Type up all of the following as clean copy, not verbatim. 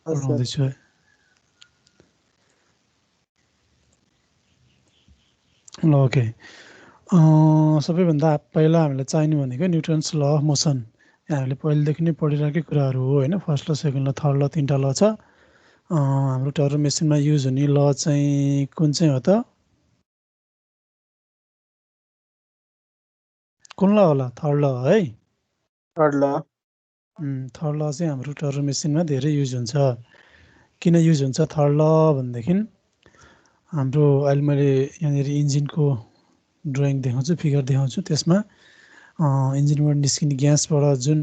पढाउँदैछु है। ल ओके, सबैभन्दा पहिला हामीलाई चाहिने भनेको न्युटन्स ल अफ मोसन। हामीले पहिलेदेखि नै पढिरहेकै कुराहरू हो होइन। फर्स्ट ल, सेकेन्ड ल, थर्ड ल, तीनवटा ल छ। हाम्रो टर्बो मेसिनमा युज हुने ल चाहिँ कुन चाहिँ हो त? कुन ल होला? थर्ड ल है। थर्ड ल। थर्ड ल चाहिँ हाम्रो टर्बो मेसिनमा धेरै युज हुन्छ। किन युज हुन्छ थर्ड ल भनेदेखि हाम्रो अहिले मैले यहाँनिर इन्जिनको ड्रइङ देखाउँछु, फिगर देखाउँछु। त्यसमा इन्जिनबाट निस्किने ग्यासबाट जुन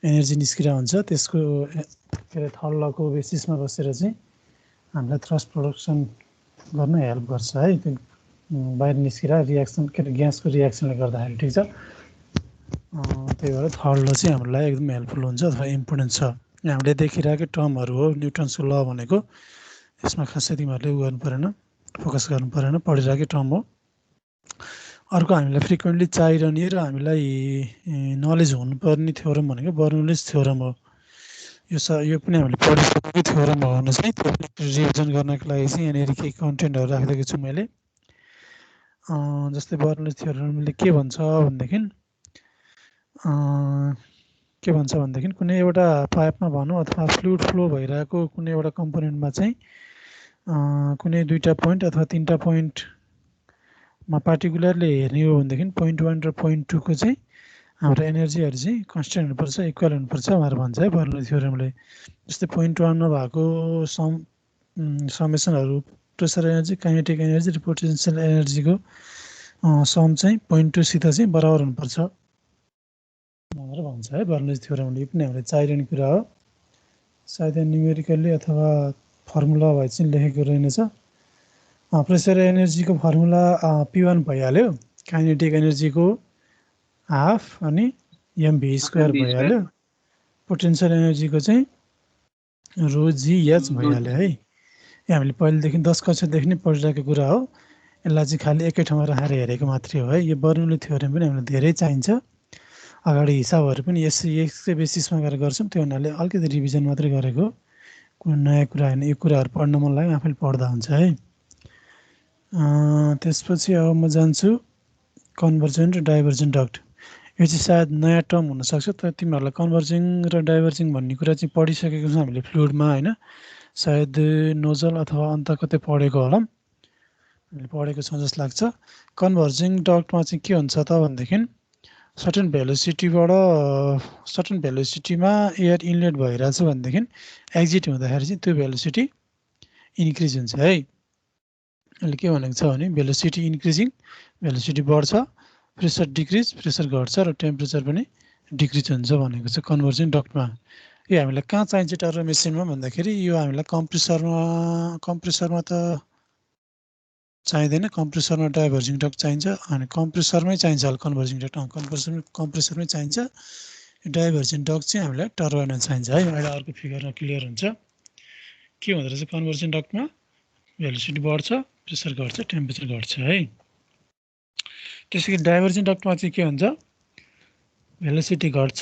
एनर्जी निस्किरहेको हुन्छ त्यसको के अरे थर्ड लको बेसिसमा बसेर चाहिँ हामीलाई थ्रस्ट प्रोडक्सन गर्न हेल्प गर्छ है। त्यो बाहिर निस्किएर रियाक्सन के अरे ग्यासको रियाक्सनले गर्दाखेरि, ठिक छ। त्यही भएर थर्ड ल चाहिँ हाम्रो लागि एकदम हेल्पफुल हुन्छ अथवा इम्पोर्टेन्ट छ। हामीले देखिरहेकै टर्महरू हो न्युटन्सको ल भनेको। यसमा खासै तिमीहरूले गर्नु परेन, फोकस गर्नु परेन, पढिरहेकै टर्म हो। अर्को हामीलाई फ्रिक्वेन्टली चाहिरहने र हामीलाई नलेज हुनुपर्ने थ्योरम भनेको बर्नौलिज थ्योरम हो। यो पनि हामीले पढिसकेकै थ्योरम हो भने चाहिँ त्यो रिभिजन गर्नको लागि चाहिँ यहाँनिर केही कन्टेन्टहरू राखिदिएको छु मैले। जस्तै बर्नौलिज थ्योरमले के भन्छ भनेदेखि कुनै एउटा पाइपमा भनौँ अथवा फ्लुइड फ्लो भइरहेको कुनै एउटा कम्पोनेन्टमा चाहिँ कुनै दुईवटा पोइन्ट अथवा तीनवटा पोइन्टमा पार्टिकुलरली हेर्ने हो भनेदेखि पोइन्ट 1 र पोइन्ट 2 को चाहिँ हाम्रो एनर्जीहरू चाहिँ कन्सटेन्ट हुनुपर्छ, इक्वल हुनुपर्छ भनेर भन्छ है बर्नौलिज थ्योरमले। जस्तै पोइन्ट 1 मा भएको समेसनहरू प्रेसर एनर्जी, काइनेटिक एनर्जी र पोटेन्सियल एनर्जीको सम चाहिँ पोइन्ट 2 सित चाहिँ बराबर हुनुपर्छ भनेर भन्छ है बर्नौलिज थ्योरमले। यो पनि हामीले चाहिरहने कुरा हो। सायद न्युमेरिकल्ली अथवा फर्मुला भए चाहिँ लेखेको रहेनछ। प्रेसर एनर्जीको फर्मुला P1 भइहाल्यो, काइनेटिक एनर्जीको हाफ अनि mv स्क्वायर भइहाल्यो, पोटेन्सियल एनर्जीको चाहिँ रो GH भइहाल्यो है। यो हामीले पहिलेदेखि 10 कक्षादेखि नै पढिरहेको कुरा हो। यसलाई चाहिँ खालि एकै ठाउँमा राखेर हेरेको मात्रै हो है। यो बर्नौली थ्योरम पनि हामीलाई धेरै चाहिन्छ। अगाडि हिसाबहरू पनि यसकै बेसिसमा गरेर गर्छौँ, त्यो हुनाले अलिकति रिभिजन मात्रै गरेको, कुनै नयाँ कुरा होइन। यो कुराहरू पढ्न मन लाग्यो आफैले पढ्दा हुन्छ है। त्यसपछि अब म जान्छु कन्भर्जन र डाइभर्जन डक्ट। यो चाहिँ सायद नयाँ टर्म हुनसक्छ, तर तिमीहरूलाई कन्भर्जिङ र डाइभर्जिङ भन्ने कुरा चाहिँ पढिसकेको छ हामीले फ्लुइडमा होइन। सायद नोजल अथवा अन्त कतै पढेको होला, हामीले पढेको छौँ जस्तो लाग्छ। कन्भर्जिङ डक्टमा चाहिँ के हुन्छ त भनेदेखि सर्टेन भेलोसिटीबाट सर्टेन भेलोसिटीमा एयर इनलेट भइरहेछ भनेदेखि एक्जिट हुँदाखेरि चाहिँ त्यो भेलोसिटी इन्क्रिज हुन्छ है। अहिले के भनेको छ भने भेलोसिटी इन्क्रिजिङ, भेलोसिटी बढ्छ, प्रेसर डिक्रिज, प्रेसर घट्छ र टेम्परेचर पनि डिक्रिज हुन्छ भनेको छ कन्भर्जिङ डक्टमा। यो हामीलाई कहाँ चाहिन्छ टर्बो मेसिनमा भन्दाखेरि यो हामीलाई कम्प्रेसरमा त चाहिँदैन, कम्प्रेसरमा डाइभर्जिङ डक्ट चाहिन्छ। अनि कम्प्रेसरमै चाहिन्छ होला कन्भर्जिङ डक्ट, कम्प्रेसरमै चाहिन्छ। डाइभर्जिङ डक्ट चाहिँ हामीलाई टर्बाइनमा चाहिन्छ है। अहिले अर्को फिगरमा क्लियर हुन्छ के हुँदो रहेछ। कन्भर्जिङ डक्टमा भेलोसिटी बढ्छ, प्रेसर घट्छ, टेम्परेचर घट्छ है। त्यसै गरी डाइभर्जिङ डक्टमा चाहिँ के हुन्छ, भेलोसिटी घट्छ,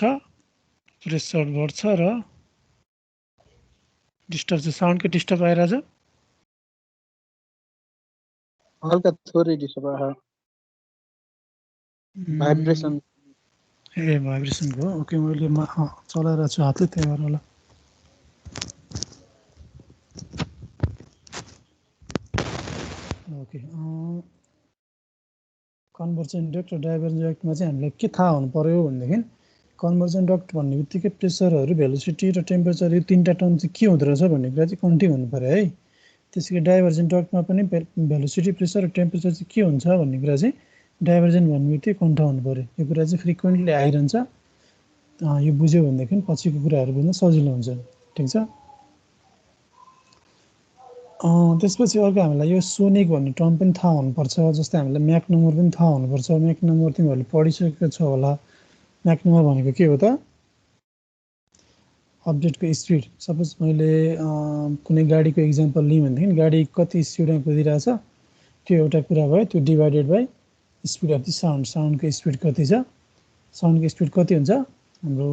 प्रेसर बढ्छ र डिस्टर्ब चाहिँ साउन्डको डिस्टर्ब आइरहेछ, हल्का थोरै डिस्टर्ब आयो, भाइब्रेसन। ए भाइब्रेसनको हो। ओके, मैले चलाइरहेको छु हातले, त्यही भएर होला। ओके, कन्भर्जन डक्ट र डाइभर्जन डक्टमा चाहिँ हामीलाई के थाहा हुनु पर्यो भनेदेखि कन्भर्जन डक्ट भन्ने बित्तिकै प्रेसरहरू, भेलोसिटी र टेम्परेचर यो तिनवटा टर्म चाहिँ के हुँदो रहेछ भन्ने कुरा चाहिँ कन्टिङ हुनु पर्यो है। त्यसै गरी डाइभर्जन डक्टमा पनि भेलोसिटी, प्रेसर र टेम्परेचर चाहिँ के हुन्छ भन्ने कुरा चाहिँ डाइभर्जन भन्ने बित्तिकै कन्ट हुनु पर्यो। यो कुरा चाहिँ फ्रिक्वेन्टली आइरहन्छ। यो बुझ्यो भनेदेखि पछिको कुराहरू बुझ्न सजिलो हुन्छ, ठिक छ। त्यसपछि अर्को हामीलाई यो सोनिक भन्ने टर्म पनि थाहा हुनुपर्छ। जस्तै हामीलाई म्याक नम्बर पनि थाहा हुनुपर्छ। म्याक नम्बर तिमीहरूले पढिसकेको छ होला। म्याक नम्बर भनेको के हो त, अब्जेक्टको स्पिड। सपोज मैले कुनै गाडीको इक्जाम्पल लिएँ भनेदेखि गाडी कति स्पिडमा कुदिरहेछ त्यो एउटा कुरा भयो, त्यो divided by speed of the sound. साउन्डको स्पिड कति छ, साउन्डको स्पिड कति हुन्छ हाम्रो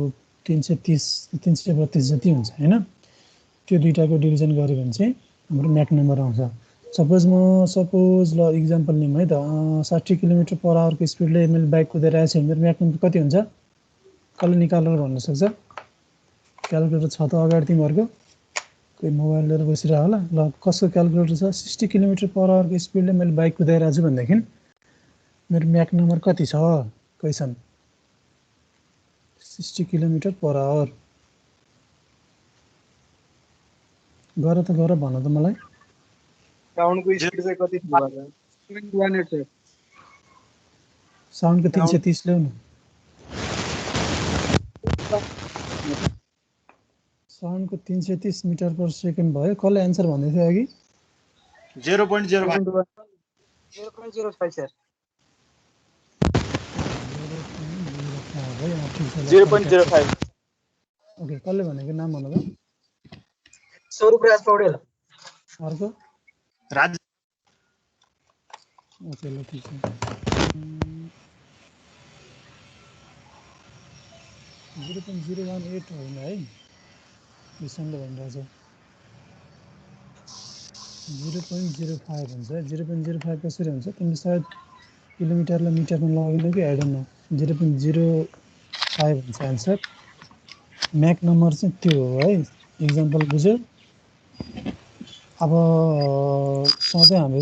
330 332 जति हुन्छ होइन। त्यो दुईटाको डिभिजन गऱ्यो भने चाहिँ हाम्रो म्याक नम्बर आउँछ। सपोज ल इक्जाम्पल लिउँ है त 60 किलोमिटर पर आवरको स्पिडले मैले बाइक कुदेर आएको छु भने मेरो म्याक नम्बर कति हुन्छ? कसले निकालेर भन्न सक्छ? क्यालकुलेटर छ त अगाडि तिमीहरूको? कोही मोबाइल लिएर बसिरह होला। ल कसको क्यालकुलेटर छ? 60 किलोमिटर पर आवरको स्पिडले मैले बाइक कुदाएर आएको छु भनेदेखि मेरो म्याक नम्बर कति छ? Question 60 kilometre per hour. गर त गर भन त मलाई। साउन्डको स्पिड चाहिँ कति थियो होला? 0.18 छ। साउन्डको 330 ल्याउ न। साउन्डको 330 मिटर पर सेकेन्ड भयो। कसले एन्सर भन्दै थियो अघि? 0.05 0.05 सर। 0.05 ओके, कसले भनेको नाम भन त? स्वरूपराज पौडेल। अर्को? राज ओके ल ठिक छ। 0.018 होइन है, विषमले भनिरहेको छ। 0.05 हुन्छ। 0.05 कसरी हुन्छ? तिमीले सायद किलोमिटरलाई मिटरमा लगाइनौ कि आई डोन्ट नो। 0.05 हुन्छ एन्सर। म्याक नम्बर चाहिँ त्यो हो है। इक्जाम्पल बुझ्यो? अब सधैँ हाम्रो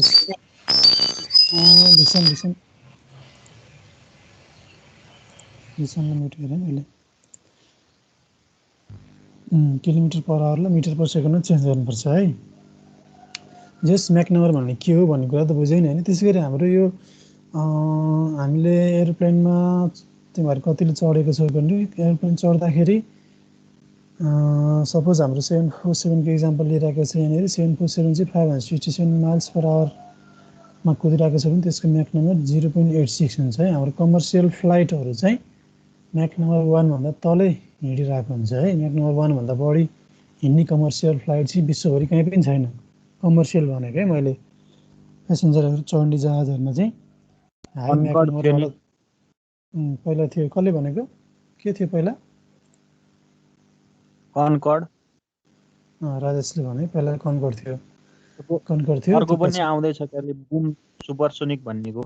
विषमले मिट गरेँ मैले। किलोमिटर पर आवरलाई मिटर पर सेकेन्डमा चेन्ज गर्नुपर्छ है। जस म्याक नम्बर भन्ने के हो भन्ने कुरा त बुझ्यो नि होइन। त्यसै गरी हाम्रो यो हामीले एरोप्लेनमा तिमीहरू कतिले चढेको छ भने एरोप्लेन चढ्दाखेरि सपोज हाम्रो 747 को इक्जाम्पल लिइरहेको छ यहाँनिर। 747 चाहिँ 567 माइल्स पर आवरमा कुदिरहेको छ भने त्यसको म्याक नम्बर 0.86 हुन्छ है। हाम्रो कमर्सियल फ्लाइटहरू चाहिँ म्याक नम्बर 1 भन्दा तलै हिँडिरहेको हुन्छ है। म्याक नम्बर 1 भन्दा बढी हिँड्ने कमर्सियल फ्लाइट चाहिँ विश्वभरि कहीँ पनि छैन। कमर्सियल भनेको है मैले पेसेन्जरहरू चढ्ने जहाजहरूमा चाहिँ हाई म्याक नम्बरवाला पहिला थियो। कसले भनेको? के थियो पहिला? कनकर्ड। राजेशले भने पहिला कनकर्ड थियो। कनकर्ड थियो। अर्को पनि आउँदैछ त्यसले बुम सुपरसोनिक भन्नेको।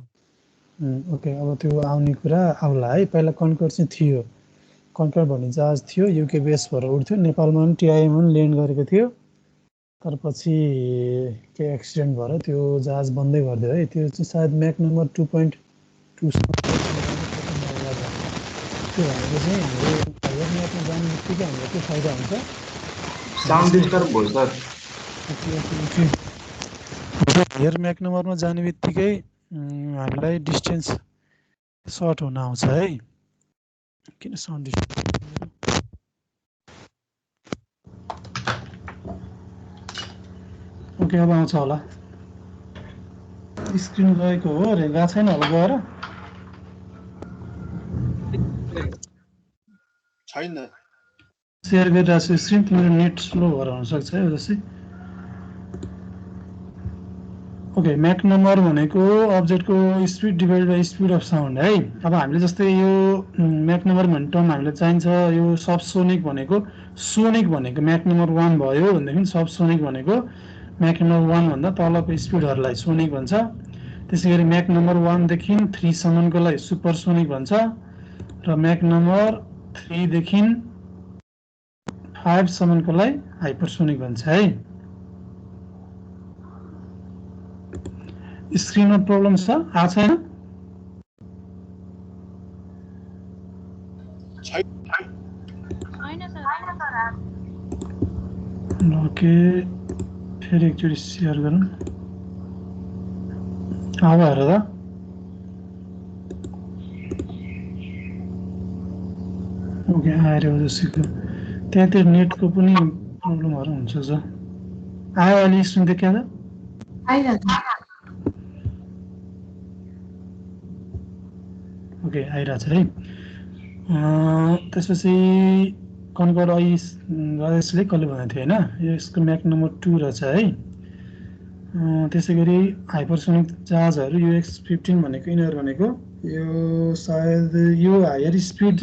ओके, अब त्यो आउने कुरा आउला है। पहिला कनकर्ड चाहिँ थियो। कनकर्ड भन्ने जहाज थियो, युके बेस भएर उड्थ्यो। नेपालमा पनि टिआइएमा पनि ल्यान्ड गरेको थियो। तर पछि के एक्सिडेन्ट भएर त्यो जहाज बन्दै गरिदियो है। त्यो चाहिँ सायद म्याक नम्बर 2.2 त्यो भनेको चाहिँ हाम्रो हायर म्याकमा जाने बित्तिकै हामीलाई के फाइदा हुन्छ? साउन्ड डिस्टर्ब भयो सर। हायर म्याक नम्बरमा जाने बित्तिकै हामीलाई डिस्टेन्स सर्ट हुन आउँछ है। किन साउन्ड डिस्टर्ब? ओके, अब आउँछ होला। स्क्रिन गएको हो रे? गएको छैन होला गएर? छैन। सेयर गरिरहेको छु स्क्रिन। तिम्रो नेट स्लो भएर हुनसक्छ है जस्तै। ओके, म्याक नम्बर भनेको अब्जेक्टको speed divide by speed of sound है। अब हामीले जस्तै यो म्याक नम्बर भन्ने टर्म हामीलाई चाहिन्छ। यो सबसोनिक भनेको सोनिक भनेको म्याक नम्बर 1 भयो भनेदेखि सबसोनिक भनेको म्याक नम्बर 1 भन्दा तलको स्पिडहरूलाई सोनिक भन्छ। त्यसै गरी म्याक नम्बर 1 देखि 3 सम्मकोलाई सुपरसोनिक भन्छ र म्याक नम्बर 3 देखि 5 सम्मकोलाई हाइपरसोनिक भन्छ है। स्क्रिनमा प्रब्लम छ? आएको छैन? ओके, फेरि एकचोटि सेयर गरौँ। अब हेर त। ओके, आएर जस्तो त्यहाँतिर नेटको पनि प्रब्लमहरू हुनसक्छ। आयो अहिले स्क्रिन देखिया त? ओके, आइरहेछ है। त्यसपछि कनकर्ड राजेशले कसले भनेको थियो होइन? यसको म्याक नम्बर 2 रहेछ है। त्यसै गरी हाइपरसोनिक जहाजहरू UX-15 भनेको यिनीहरू भनेको यो सायद यो हायर स्पिड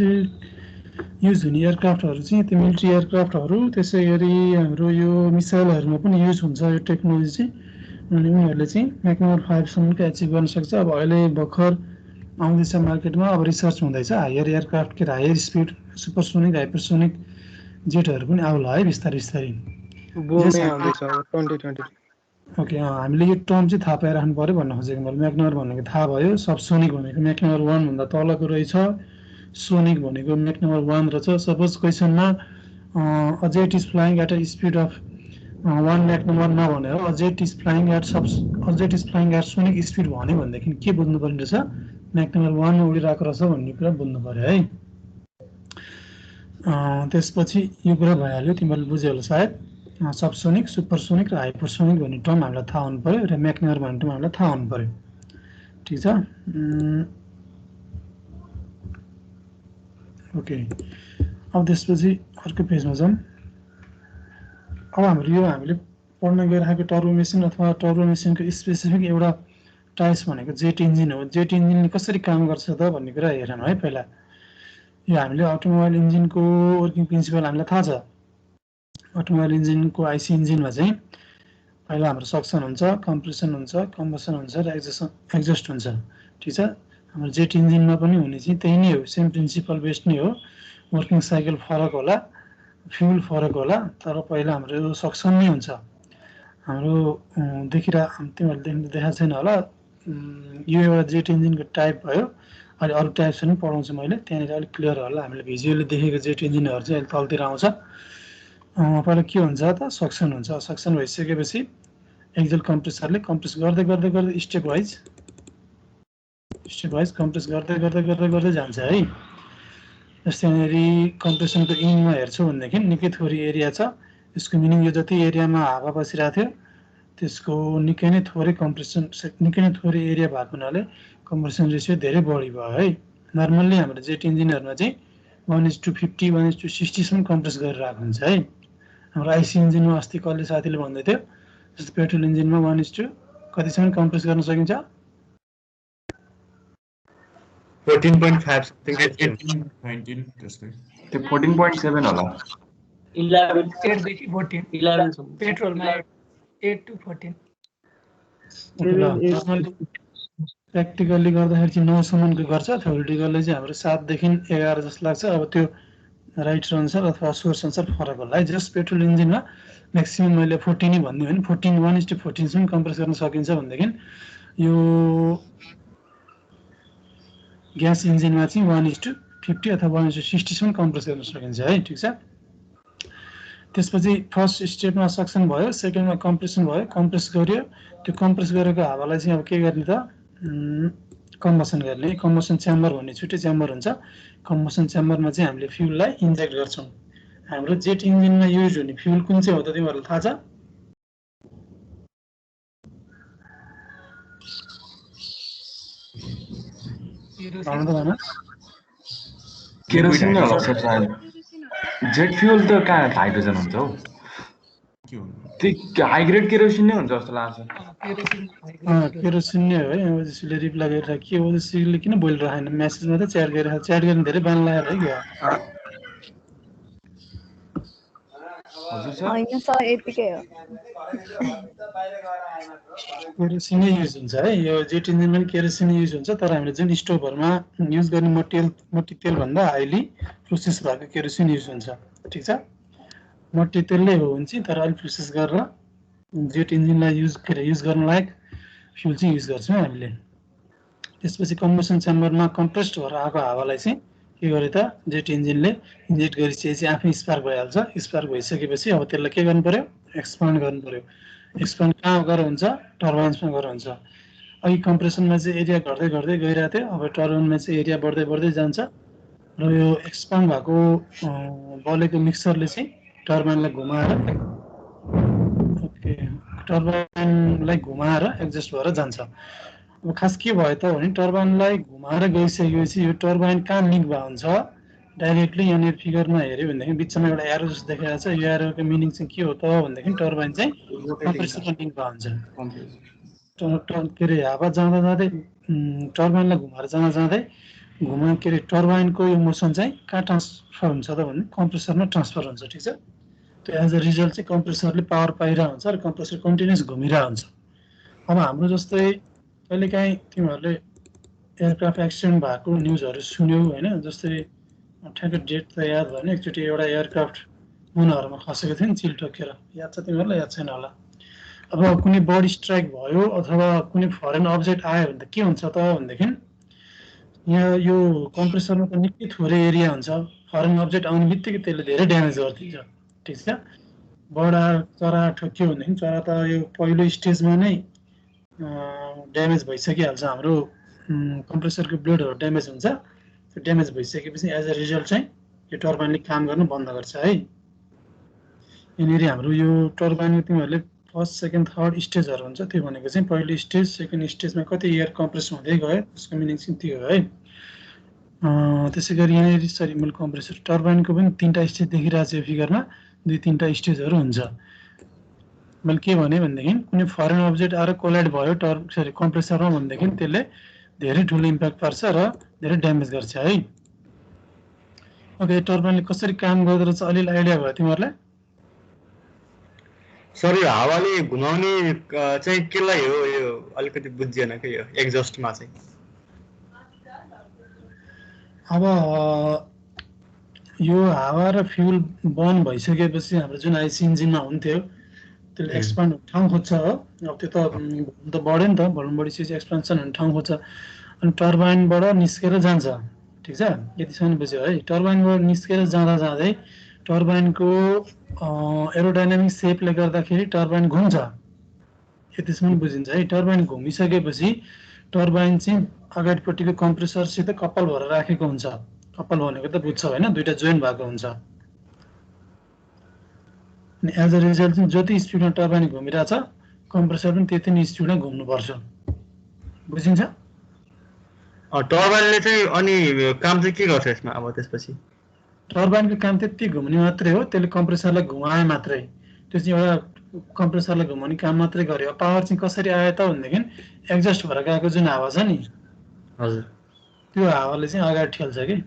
युज हुने एयरक्राफ्टहरू चाहिँ त्यो मिलिट्री एयरक्राफ्टहरू त्यसै गरी हाम्रो यो मिसाइलहरूमा पनि युज हुन्छ यो टेक्नोलोजी चाहिँ। अनि उनीहरूले चाहिँ म्याक नम्बर 5 सम्मको एचिभ गर्न सक्छ। अब अहिले भर्खर आउँदैछ मार्केटमा, अब रिसर्च हुँदैछ हायर एयरक्राफ्ट के हायर स्पिड सुपरसोनिक हाइपरसोनिक जेटहरू पनि आउला है बिस्तारै बिस्तारै। बोमै आउँदैछ अब 2020। ओके, हामीले यो टर्म चाहिँ थाहा पाइराख्नु पऱ्यो भन्न खोजेको मैले। म्याक नम्बर भनेको थाहा भयो, सबसोनिक भनेको म्याक नम्बर 1 भन्दा तलको रहेछ, सोनिक भनेको म्याक नम्बर 1 रहेछ। सपोज क्वेसनमा a jet is flying at a speed of 1 Mach number नभने हो, a jet is flying at sonic speed भन्यो भनेदेखि के बुझ्नु पर्ने रहेछ, म्याक नम्बर 1 उडिरहेको रहेछ भन्ने कुरा बुझ्नु पर्यो है। त्यसपछि यो कुरा भइहाल्यो, तिमीहरूले बुझ्यो होला सायद। सबसोनिक सुपरसोनिक र हाइपरसोनिक भन्ने टर्म हामीलाई थाहा हुनु पर्यो र म्याक नम्बर भन्ने टर्म हामीलाई थाहा हुनु पर्यो। ठिक छ। ओके, अब त्यसपछि अर्को पेजमा जाउँ। अब हाम्रो यो हामीले पढ्न गइरहेको टर्बो मेसिन अथवा टर्बो मेसिनको स्पेसिफिक एउटा टाइप्स भनेको जेट इन्जिन हो। जेट इन्जिनले कसरी काम गर्छ त भन्ने कुरा हेरौँ है। पहिला यो हामीले अटोमोबाइल इन्जिनको वर्किङ प्रिन्सिपल हामीलाई थाहा छ। अटोमोबाइल इन्जिनको आइसी इन्जिनमा चाहिँ पहिला हाम्रो सक्सन हुन्छ, कम्प्रेसन हुन्छ, कम्बसन हुन्छ र एक्जस्ट हुन्छ। ठिक छ। हाम्रो जेट इन्जिनमा पनि हुने चाहिँ त्यही नै हो, सेम प्रिन्सिपल बेस्ड नै हो। वर्किङ साइकल फरक होला, फ्युल फरक होला, तर पहिला हाम्रो सक्सन नै हुन्छ। हाम्रो तिमीहरूले देखाएको छैन होला, यो एउटा जेट इन्जिनको टाइप भयो। अहिले अरू टाइप्सहरू पनि पढाउँछु मैले, त्यहाँनिर अलिक क्लियर होला। हामीले भिजुअली देखेको जेट इन्जिनहरू चाहिँ अहिले तलतिर आउँछ। पहिला के हुन्छ त, सक्सन हुन्छ। सक्सन भइसकेपछि एक्जेल कम्प्रेसरले कम्प्रेस गर्दै गर्दै गर्दै स्टेप वाइज कम्प्रेस गर्दै गर्दै गर्दै गर्दै जान्छ है। जस्तै यहाँनिर कम्प्रेसनको इनमा हेर्छौँ भनेदेखि निकै थोरै एरिया छ। यसको मिनिङ यो जति एरियामा हावा बसिरहेको थियो त्यसको निकै नै थोरै एरिया भएको हुनाले कम्प्रेसन रेसियो धेरै बढी भयो है। नर्मल्ली हाम्रो जेट इन्जिनहरूमा चाहिँ 1:50 1:60 सम्म कम्प्रेस गरिरहेको हुन्छ है। हाम्रो आइसी इन्जिनमा अस्ति कसले साथीले भन्दै थियो, जस्तो पेट्रोल इन्जिनमा 1: कतिसम्म कम्प्रेस गर्न सकिन्छ? 14.5 something. 19 त्यस्तै। त्यो 14.7 होला। 11 8 देखि 14 11 सम्म। पेट्रोलमा 8 to 14। प्र्याक्टिकल्ली गर्दाखेरि चाहिँ 9 सम्मको गर्छ, थ्योरिटिकल्ली चाहिँ हाम्रो 7 देखि 11 जस्तो लाग्छ। अब त्यो राइटर अनुसार अथवा सोर्स अनुसार फरक होला है। जस्ट पेट्रोल इन्जिनमा म्याक्सिमम मैले 14 नै भनिदिएँ भने 1:14 सम्म कम्प्रेस गर्न सकिन्छ भनेदेखि यो ग्यास इन्जिनमा चाहिँ 1:50 अथवा 1:60 सम्म कम्प्रेस गर्न सकिन्छ है। ठिक छ। त्यसपछि फर्स्ट स्टेपमा सक्सन भयो, सेकेन्डमा कम्प्रेसन भयो, कम्प्रेस गर्यो। त्यो कम्प्रेस गरेको हावालाई चाहिँ अब के गर्ने त, कम्बसन गर्ने। कम्बसन च्याम्बर भन्ने छुट्टै च्याम्बर हुन्छ। कम्बसन च्याम्बरमा चाहिँ हामीले फ्युललाई इन्जेक्ट गर्छौँ। हाम्रो जेट इन्जिनमा युज हुने फ्युल कुन चाहिँ हो त तिमीहरूलाई थाहा छ? केरोसिन नै होला सर सायद। जेट फ्युल त कहाँ हाइड्रोजन हुन्छ हौ? के हो? त्यो हाई ग्रेड केरोसिन नै हुन्छ जस्तो लाग्छ। केरोसिन नै हो है। अब त्यसले रिप्लाई गरेर के हो त्यसले किन बोलिरहेन, म्यासेजमा त च्याट गरिरहेको, च्याट गर्ने धेरै बान लगाएर है क्या। हजुर सर। होइन सर यतिकै हो। केरोसिन नै युज हुन्छ है। यो जेट इन्जिनमा पनि केरोसिन युज हुन्छ, तर हामीले जुन स्टोभहरूमा युज गर्ने मोटी तेलभन्दा हाइली प्रोसेस भएको केरोसिन युज हुन्छ। ठिक छ। मोटी तेलले हो भने चाहिँ तर अलिक प्रोसेस गरेर जेट इन्जिनलाई युज गर्न लायक फ्युल चाहिँ युज गर्छौँ हामीले। त्यसपछि कम्बसन च्याम्बरमा कम्प्रेस्ड भएर आएको हावालाई चाहिँ के गर्यो त, जेट इन्जिनले इन्जेक्ट गरेपछि आफै स्पार्क भइहाल्छ। स्पार्क भइसकेपछि अब त्यसलाई के गर्नु पर्यो, एक्सपान्ड गर्नु पर्यो। एक्सपान्ड कहाँ गएर हुन्छ, टर्बाइन्समा गएर हुन्छ। अघि कम्प्रेसनमा चाहिँ एरिया घट्दै घट्दै गइरहेको थियो, अब टर्बाइनमा चाहिँ एरिया बढ्दै बढ्दै जान्छ र यो एक्सपान्ड भएको बलेको मिक्सरले चाहिँ टर्बाइनलाई घुमाएर एक्जस्ट भएर जान्छ। अब खास के भयो त भने टर्बाइनलाई घुमाएर गइसकेपछि यो टर्बाइन कहाँ लिङ्क भएको हुन्छ, डाइरेक्टली यहाँनिर फिगरमा हेऱ्यो भनेदेखि बिचमा एउटा एरो जस्तो देखाएको छ। यो एरोको मिनिङ चाहिँ के हो त भनेदेखि टर्बाइन चाहिँ कम्प्रेसरमा लिङ्क भएको हुन्छ। के अरे हावा जाँदा जाँदै टर्बाइनलाई घुमाएर जाँदा जाँदै के अरे टर्बाइनको यो मोसन चाहिँ कहाँ ट्रान्सफर हुन्छ त भने कम्प्रेसरमा ट्रान्सफर हुन्छ ठिक छ त्यो एज अ रिजल्ट चाहिँ कम्प्रेसरले पावर पाइरहेको हुन्छ र कम्प्रेसर कन्टिन्युस घुमिरहेको हुन्छ अब हाम्रो जस्तै कहिलेकाहीँ तिमीहरूले एयरक्राफ्ट एक्सिडेन्ट भएको न्युजहरू सुन्यौ होइन जस्तै ठ्याक्कै डेट त याद भएन एकचोटि एउटा एयरक्राफ्ट मुनाहरूमा खसेको थियो नि चिल टोकेर याद छ तिमीहरूलाई याद छैन होला अब कुनै बर्ड स्ट्राइक भयो अथवा कुनै फरेन अब्जेक्ट आयो भने त के हुन्छ त भनेदेखि यहाँ यो कम्प्रेसरमा त निकै थोरै एरिया हुन्छ फरेन अब्जेक्ट आउने बित्तिकै त्यसले धेरै ड्यामेज गरिदिन्छ ठिक छ बर्ड चरा ठोक्यो भनेदेखि चरा त यो पहिलो स्टेजमा नै ड्यामेज भइसकिहाल्छ हाम्रो कम्प्रेसरको ब्लेडहरू ड्यामेज हुन्छ त्यो ड्यामेज भइसकेपछि एज अ रिजल्ट चाहिँ यो टर्बाइनले काम गर्न बन्द गर्छ है यहाँनिर हाम्रो यो टर्बाइनको तिमीहरूले फर्स्ट सेकेन्ड थर्ड स्टेजहरू हुन्छ त्यो भनेको चाहिँ पहिलो स्टेज सेकेन्ड स्टेजमा कति एयर कम्प्रेस हुँदै गयो त्यसको मिनिङ चाहिँ त्यो हो है त्यसै गरी यहाँनिर मैले कम्प्रेसर टर्बाइनको पनि 3टा स्टेज देखिरहेको छु यो फिगरमा 2-3टा स्टेजहरू हुन्छ मैले के भने भनेदेखि कुनै फरेन अब्जेक्ट आएर कोलाइड भयो कम्प्रेसरमा भनेदेखि त्यसले धेरै ठुलो इम्प्याक्ट पार्छ र धेरै ड्यामेज गर्छ है ओके टर्बाइनले कसरी काम गर्दो रहेछ अलिअलि आइडिया भयो तिमीहरूलाई सर यो हावाले घुमाउने चाहिँ केलाई हो यो अलिकति बुझिएन के यो एक्जस्टमा चाहिँ अब यो हावा र फ्युल बर्न भइसकेपछि हाम्रो जुन आइसी इन्जिनमा हुन्थ्यो त्यसले एक्सपान्ड ठाउँ खोज्छ हो अब त्यो त बढ्यो नि त भोल्युम बढेपछि एक्सपान्सन हुने ठाउँ खोज्छ अनि टर्बाइनबाट निस्केर जान्छ ठिक छ यतिसम्म बुझ्यो है टर्बाइनबाट निस्केर जाँदा जाँदै टर्बाइनको एरोडाइनामिक सेपले गर्दाखेरि टर्बाइन घुम्छ यतिसम्म बुझिन्छ है टर्बाइन घुमिसकेपछि टर्बाइन चाहिँ अगाडिपट्टिको कम्प्रेसरसित कपाल भएर राखेको हुन्छ कपाल भनेको त बुझ्छ होइन दुईटा जोइन भएको हुन्छ अनि एज अ रिजल्ट चाहिँ जति स्पिडमा टर्बाइन घुमिरहेछ कम्प्रेसर पनि त्यति नै स्पिडमा घुम्नुपर्छ बुझिन्छ टर्बाइनले चाहिँ अनि काम चाहिँ के गर्छ यसमा अब त्यसपछि टर्बाइनको काम त्यति घुम्ने मात्रै हो त्यसले कम्प्रेसरलाई घुमाए मात्रै त्यो चाहिँ एउटा कम्प्रेसरलाई घुमाउने काम मात्रै गर्यो पावर चाहिँ कसरी आयो त भनेदेखि एक्जस्ट भएर गएको जुन हावा छ नि हजुर त्यो हावाले चाहिँ अगाडि ठेल्छ कि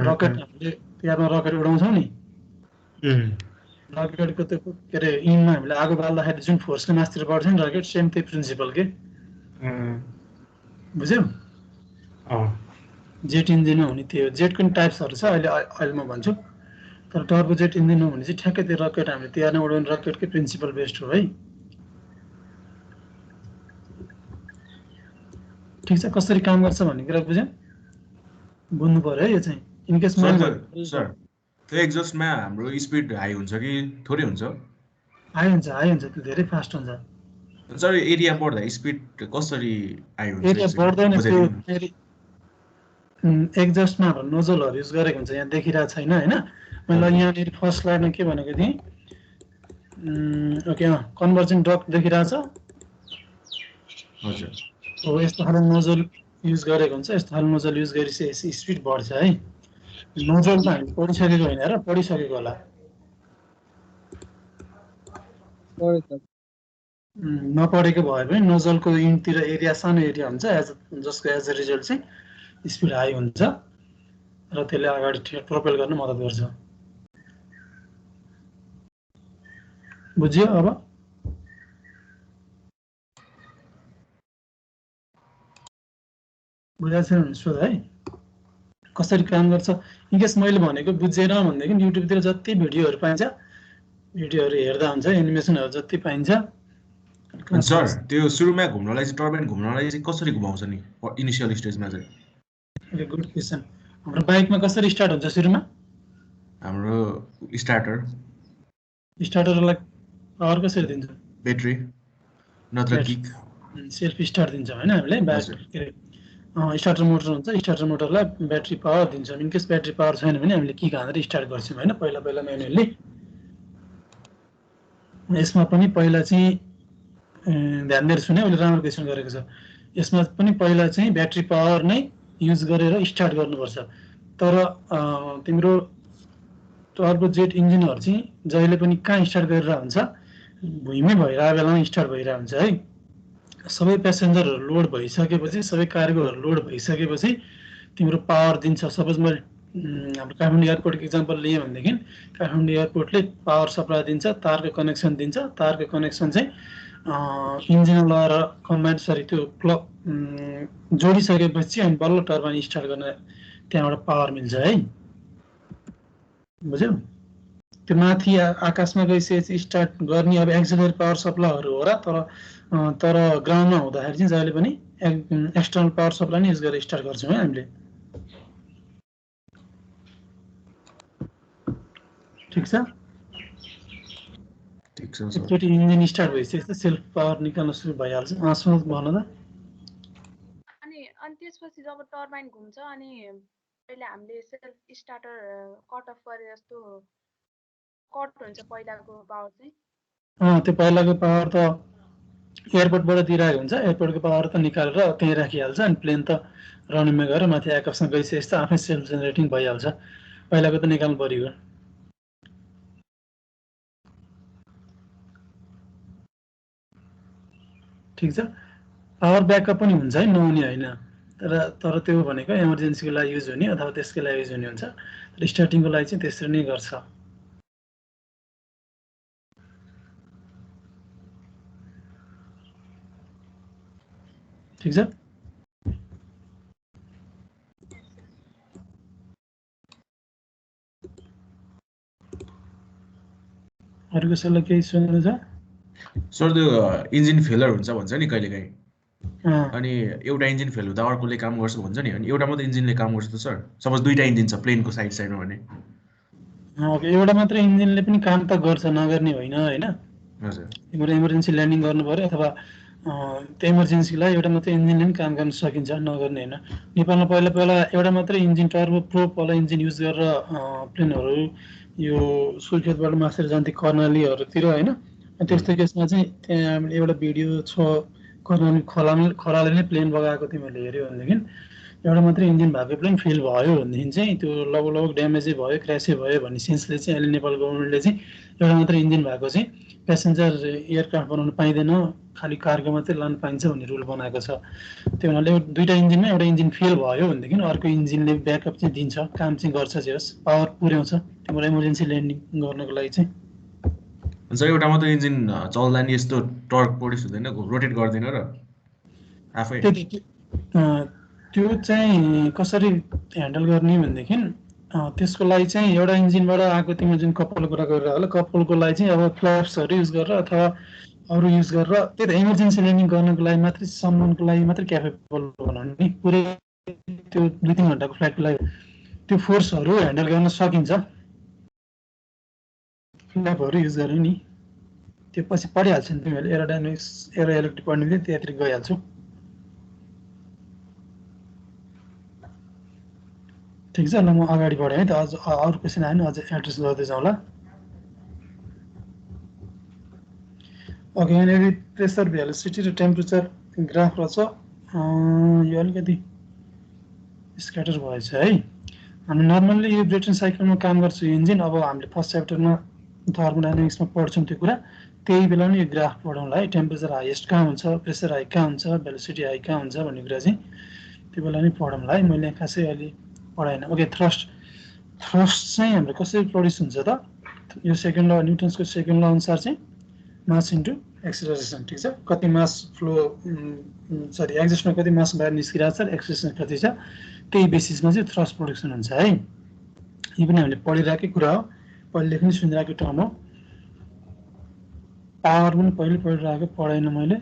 रकेट हामीले तिहारमा रकेट उडाउँछौँ नि रकेटको त्यो के अरे इनमा हामीले आगो बाल्दाखेरि जुन फोर्सको मास्तिर बढ्छ नि रकेट सेम त्यही प्रिन्सिपल के बुझ्यौ जेट इन्जिनमा हुने त्यो जेटको नि टाइप्सहरू छ अहिले म भन्छु तर टर्बो जेट इन्जिनमा हुने चाहिँ ठ्याक्कै त्यो रकेट हामीले तिहारमा उडाउने रकेटकै प्रिन्सिपल बेस्ड हो है ठिक छ कसरी काम गर्छ भन्ने कुरा बुझ्यौ बुझ्नु पर्यो है यो चाहिँ इनकेस सर त्यो एक्जस्टमा हाम्रो स्पिड हाई हुन्छ कि थोरै हुन्छ हाई हुन्छ त्यो धेरै फास्ट हुन्छ सर एरिया बढ्दा स्पिड कसरी हाई हुन्छ एरिया बढ्दैन त्यो एक्जस्टमा हाम्रो नोजलहरू युज गरेको हुन्छ यहाँ देखिरहेको छैन होइन मैले यहाँनिर फर्स्ट स्लाइडमा के भनेको थिएँ ओके कन्भर्जन डक्ट देखिरहेछ हजुर हो यस्तो खाले नोजल युज गरेको हुन्छ यस्तो खाले नोजल युज गरेपछि स्पिड बढ्छ है नोजल त हामीले पढिसकेको होइन र पढिसकेको होला नपढेको भयो भने नोजलको इन्डतिर एरिया सानो एरिया हुन्छ जसको एज अ रिजल्ट चाहिँ स्पिड हाई हुन्छ र त्यसले अगाडि प्रोपेल गर्न मद्दत गर्छ बुझ्यो अब बुझाएको छैन भने सोध है कसरी काम गर्छ इनकेस मैले भनेको बुझेन भनेदेखि युट्युबतिर जति भिडियोहरू पाइन्छ भिडियोहरू हेर्दा हुन्छ एनिमेसनहरू जति पाइन्छ सर त्यो सुरुमा घुम्नलाई चाहिँ टर्बाइन घुम्नलाई चाहिँ कसरी घुमाउँछ नि इनिशियल स्टेजमा चाहिँ गुड क्वेसन हाम्रो बाइकमा कसरी स्टार्ट हुन्छ सुरुमा हाम्रो स्टार्टरलाई पावर कसरी दिन्छ ब्याट्री नत्र किक सेल्फ स्टार्ट दिन्छ होइन हामीले स्टार्टर मोटर हुन्छ स्टार्टर मोटरलाई ब्याट्री पावर दिन्छौँ इनकेस ब्याट्री पावर छैन भने हामीले किक हानेर स्टार्ट गर्छौँ होइन पहिला म्यानुअली यसमा पनि पहिला चाहिँ ध्यान दिएर सुने उसले राम्रो क्वेसन गरेको छ यसमा पनि पहिला चाहिँ ब्याट्री पावर नै युज गरेर स्टार्ट गर्नुपर्छ तर तिम्रो टर्बो जेट इन्जिनहरू चाहिँ जहिले पनि कहाँ स्टार्ट गरेर हुन्छ भुइँमै भइरहेको बेलामा स्टार्ट भइरहेको हुन्छ है सबै प्यासेन्जरहरू लोड भइसकेपछि सबै कार्गोहरू लोड भइसकेपछि तिम्रो पावर दिन्छ। सपोज मैले हाम्रो काठमाडौँ एयरपोर्टको इक्जाम्पल लिएँ भनेदेखि काठमाडौँ एयरपोर्टले पावर सप्लाई दिन्छ, तारको कनेक्सन दिन्छ। तारको कनेक्सन चाहिँ इन्जिनमा लगाएर त्यो प्लग जोडिसकेपछि अनि बल्ल टर्बाइन स्टार्ट गर्न त्यहाँबाट पावर मिल्छ है। बुझ्यौ? त्यो माथि आकाशमा गइसकेपछि स्टार्ट गर्ने अब एक्सिलरी पावर सप्लाईहरू हो र तर ग्राउन्डमा हुँदाखेरि चाहिँ जहिले पनि एक्सटर्नल पावर सप्लाई नै युज गरेर स्टार्ट गर्छौँ है हामीले। ठिक छ? ठिक छ सर। एकचोटि इन्जिन स्टार्ट भइसकेपछि सेल्फ पावर निकाल्न सुरु भइहाल्छ। सुमन भन त। अनि त्यसपछि जब टर्बाइन घुम्छ अनि पहिले हामीले सेल्फ स्टार्टर कट अफ गरे जस्तो कट हुन्छ पहिलाको पावर चाहिँ? त्यो पहिलाको पावर त एयरपोर्टबाट दिइरहेको हुन्छ। एयरपोर्टको पावर त निकालेर त्यहीँ राखिहाल्छ अनि प्लेन त रनिङमा गएर माथि आकाशमा गइसकेपछि त आफै सेल्फ जेनेरेटिङ भइहाल्छ। पहिलाको त निकाल्नु पऱ्यो। ठिक छ? पावर ब्याकअप पनि हुन्छ है, नहुने होइन। तर त्यो भनेको इमर्जेन्सीको लागि युज हुने अथवा त्यसको लागि युज हुने हुन्छ। तर स्टार्टिङको लागि चाहिँ त्यसरी नै गर्छ। ठिक छ? अरू कसैलाई केही सोध्नु छ? सर त्यो इन्जिन फेलर हुन्छ भन्छ नि कहिलेकाहीँ, अनि एउटा इन्जिन फेल हुँदा अर्कोले काम गर्छ भन्छ नि, अनि एउटा मात्रै इन्जिनले काम गर्छ त सर? सपोज दुईटा इन्जिन छ प्लेनको साइडमा भने? एउटा मात्रै इन्जिनले पनि काम त गर्छ, नगर्ने होइन होइन। हजुर। तिम्रो इमर्जेन्सी ल्यान्डिङ गर्नु पर्यो अथवा त्यो इमर्जेन्सीलाई एउटा मात्रै इन्जिनले पनि काम गर्न सकिन्छ, नगर्ने होइन। नेपालमा पहिला एउटा मात्रै इन्जिन टर्बो प्रोप वाला इन्जिन युज गरेर प्लेनहरू यो सुर्खेतबाट मासेर जान्थे कर्णालीहरूतिर होइन। त्यस्तो केसमा चाहिँ त्यहाँ हामीले एउटा भिडियो छ, कर्णाली खराले नै प्लेन बगाएको तिमीहरूले हेऱ्यो भनेदेखि एउटा मात्रै इन्जिन भएको प्लेन फेल भयो भनेदेखि चाहिँ त्यो लगभग ड्यामेजै भयो, क्रासै भयो भन्ने सेन्सले चाहिँ अहिले नेपाल गभर्मेन्टले चाहिँ एउटा मात्रै इन्जिन भएको चाहिँ प्यासेन्जर एयरक्राफ्ट बनाउन पाइँदैन, खालि कार्गो मात्रै लान पाइन्छ भन्ने रुल बनाएको छ। त्यो हुनाले दुईवटा इन्जिनमा एउटा इन्जिन फेल भयो भनेदेखि अर्को इन्जिनले ब्याकअप चाहिँ दिन्छ, काम चाहिँ गर्छ, जे होस् पावर पुर्याउँछ तिम्रो इमर्जेन्सी ल्यान्डिङ गर्नको लागि चाहिँ। सर एउटा मात्रै इन्जिन चल्दा नि यस्तो टर्क प्रोड्युस हुँदैन, रोटेट गर्दैन र आफै? त्यो चाहिँ कसरी ह्यान्डल गर्ने भनेदेखि त्यसको लागि चाहिँ एउटा इन्जिनबाट आएको तिम्रो जुन कपालको कुरा गरेर होला, कपालको लागि चाहिँ अब फ्ल्याप्सहरू युज गरेर अथवा अरू युज गरेर त्यो त इमर्जेन्सी ल्यान्डिङ गर्नको लागि मात्रै, सम्मानको लागि मात्रै क्यापेबल बनाउने नि, पुरै त्यो 2-3 घन्टाको फ्लाइटको लागि त्यो फोर्सहरू ह्यान्डल गर्न सकिन्छ। फ्ल्यापहरू युज गर्यो नि, त्यो पछि पढिहाल्छ नि तिमीहरूले, एरोडाइनामिक्स एरो इलेक्ट्रिक पढ्ने बित्तिकै त्यहाँतिर गइहाल्छु। ठिक छ, ल म अगाडि बढेँ है त। अझ अरू क्वेसन आयो भने अझ एड्रेस गर्दै जाउँ ल। ओके, यहाँनिर प्रेसर, भेलोसिटी र टेम्परेचर ग्राफ रहेछ। यो अलिकति स्क्याटर भएछ है। हामी नर्मल्ली यो ब्रेटन साइकलमा काम गर्छ यो इन्जिन। अब हामीले फर्स्ट च्याप्टरमा थर्मोडाइनामिक्समा पढ्छौँ त्यो कुरा, त्यही बेला नि यो ग्राफ पढौँला है। टेम्परेचर हाइएस्ट कहाँ हुन्छ, प्रेसर हाई कहाँ हुन्छ, भेलोसिटी हाई कहाँ हुन्छ भन्ने कुरा चाहिँ त्यो बेला नै पढौँला है। मैले खासै अहिले पढाएन। ओके, थ्रस्ट चाहिँ हाम्रो कसरी प्रड्युस हुन्छ त? यो सेकेन्ड ल, न्युटन्सको सेकेन्ड ल अनुसार चाहिँ मास इन्टु एक्सेलरेसन। ठिक छ? कति मास फ्लो एक्जिस्टमा कति मास बाहिर निस्किरहेको छ, एक्सेलरेसन कति छ, त्यही बेसिसमा चाहिँ थ्रस्ट प्रोडक्सन हुन्छ है। यो पनि हामीले पढिरहेकै कुरा हो, पहिलेदेखि नै सुनिरहेको टर्म हो। पावर पनि पहिले पढिरहेको पढाएन मैले।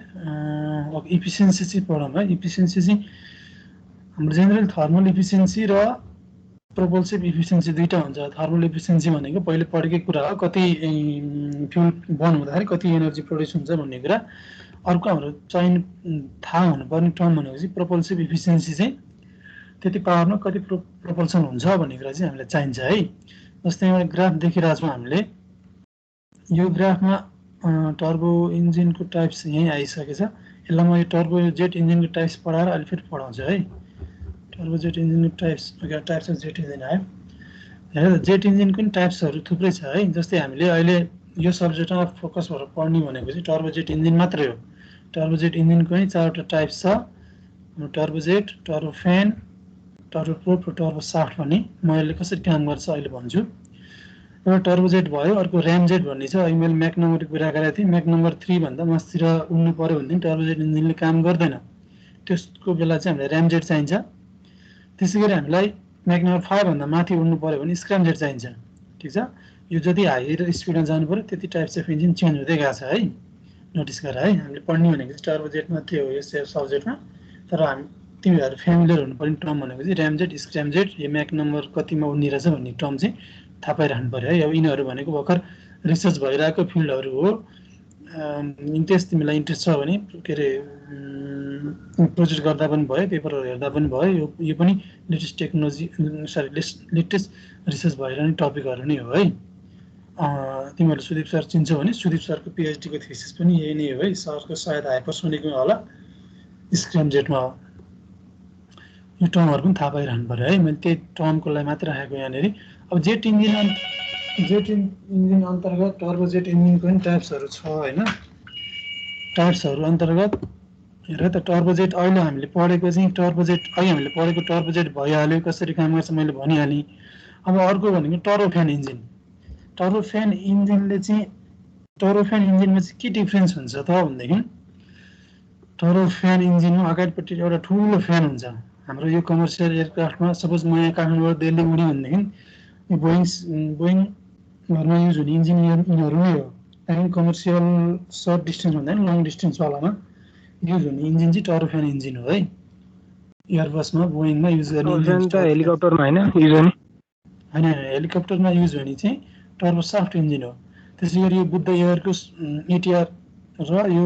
अब इफिसियन्सी चाहिँ पढौँ है। इफिसियन्सी चाहिँ हाम्रो जेनरल थर्मल इफिसियन्सी र प्रोपल्सिभ इफिसियन्सी दुईवटा हुन्छ। थर्मल इफिसियन्सी भनेको पहिले पढेकै कुरा हो, कति फ्युल बर्न हुँदाखेरि कति एनर्जी प्रड्युस हुन्छ भन्ने कुरा। अर्को हाम्रो थाहा हुनुपर्ने टर्म भनेको चाहिँ प्रोपल्सिभ इफिसियन्सी चाहिँ त्यति पावरमा कति प्रोपल्सन हुन्छ भन्ने कुरा चाहिँ हामीलाई चाहिन्छ है। जस्तै एउटा ग्राफ देखिरहेको छौँ हामीले, यो ग्राफमा टर्बो इन्जिनको टाइप्स यहीँ आइसकेछ। यसलाई म यो टर्बो जेट इन्जिनको टाइप्स पढाएर अहिले फेरि पढाउँछु है। टर्बो जेट इन्जिनको टाइप्स अफ जेट इन्जिन आयो। हेर, जेट इन्जिनको पनि टाइप्सहरू थुप्रै छ है। जस्तै हामीले अहिले यो सब्जेक्टमा फोकस भएर पढ्ने भनेको चाहिँ टर्बो जेट इन्जिन मात्रै हो। टर्बो जेट इन्जिनको पनि 4वटा टाइप्स छ, turbo jet, turbo fan, turbo prop र टर्बो साफ्ट भन्ने म यसले कसरी काम गर्छ अहिले भन्छु। एउटा टर्बोजेट भयो, अर्को ऱ्यामजेट भन्ने छ। अहिले मैले म्याक नम्बरको कुरा गरेको थिएँ। म्याक नम्बर 3 भन्दा मास्तिर उड्नु पर्यो भने टर्बोजेट इन्जिनले काम गर्दैन, त्यसको बेला चाहिँ हामीलाई ऱ्यामजेट चाहिन्छ। त्यसै गरी हामीलाई म्याक नम्बर 5 भन्दा माथि उड्नु पर्यो भने स्क्रैमजेट चाहिन्छ। ठिक छ, यो जति हाई र स्पिडमा जानु पर्यो त्यति टाइप्स अफ इन्जिन चेन्ज हुँदै गएको छ है। नोटिस गर है, हामीले पढ्ने भनेको चाहिँ टर्बोजेट मात्रै हो यो सब्जेक्टमा, तर हामी तिमीहरू फ्यामिलियर हुनुपर्ने टर्म भनेको चाहिँ ऱ्यामजेट, स्क्रैमजेट, यो म्याक नम्बर कतिमा उड्ने रहेछ भन्ने टर्म चाहिँ थाहा पाइराख्नु पर्यो है। अब यिनीहरू भनेको भर्खर रिसर्च भइरहेको फिल्डहरू हो। इन्ट्रेस्ट तिमीलाई इन्ट्रेस्ट छ भने के अरे प्रोजेक्ट गर्दा पनि भयो, पेपरहरू हेर्दा पनि भयो। यो पनि लेटेस्ट टेक्नोलोजी लेटेस्ट रिसर्च भइरहने टपिकहरू नै हो है। तिमीहरू सुदीप सर चिन्छौ भने सुदीप सरको पिएचडीको थेसिस पनि यही नै हो है। सरको सायद हाइपरसोनिकमा होला, स्क्रैमजेटमा हो। यो टर्महरू पनि थाहा पाइरहनु पर्यो है। मैले त्यही टर्मको लागि मात्र राखेको यहाँनिर। अब जेट इन्जिन अन्तर्गत टर्बोजेट इन्जिनको पनि टाइप्सहरू छ होइन। टाइप्सहरू अन्तर्गत हेर त, टर्बोजेट अहिले हामीले पढेको चाहिँ टर्बोजेट भइहाल्यो, कसरी काम गर्छ मैले भनिहालेँ। अब अर्को भनेको टर्बोफ्यान इन्जिन। टर्बोफ्यान इन्जिनमा चाहिँ के डिफ्रेन्स हुन्छ त भनेदेखि, टर्बोफ्यान इन्जिनमा अगाडिपट्टि एउटा ठुलो फ्यान हुन्छ। हाम्रो यो कमर्सियल एयरक्राफ्टमा सपोज म यहाँ काठमाडौँबाट दिल्ली उड्यो भनेदेखि यो बोइङमा युज हुने इन्जिन यिनीहरू नै हो। त्यहाँदेखि कमर्सियल सर्ट डिस्टेन्स भन्दा पनि लङ डिस्टेन्सवालामा युज हुने इन्जिन चाहिँ टर्बोफ्यान इन्जिन हो है। एयरबसमा बोइङमा युज गर्ने हेलिकप्टरमा होइन युज गर्ने, होइन हेलिकप्टरमा युज हुने चाहिँ टर्बोसाफ्ट इन्जिन हो। त्यसै गरी यो बुद्ध एयरको एटिआर र यो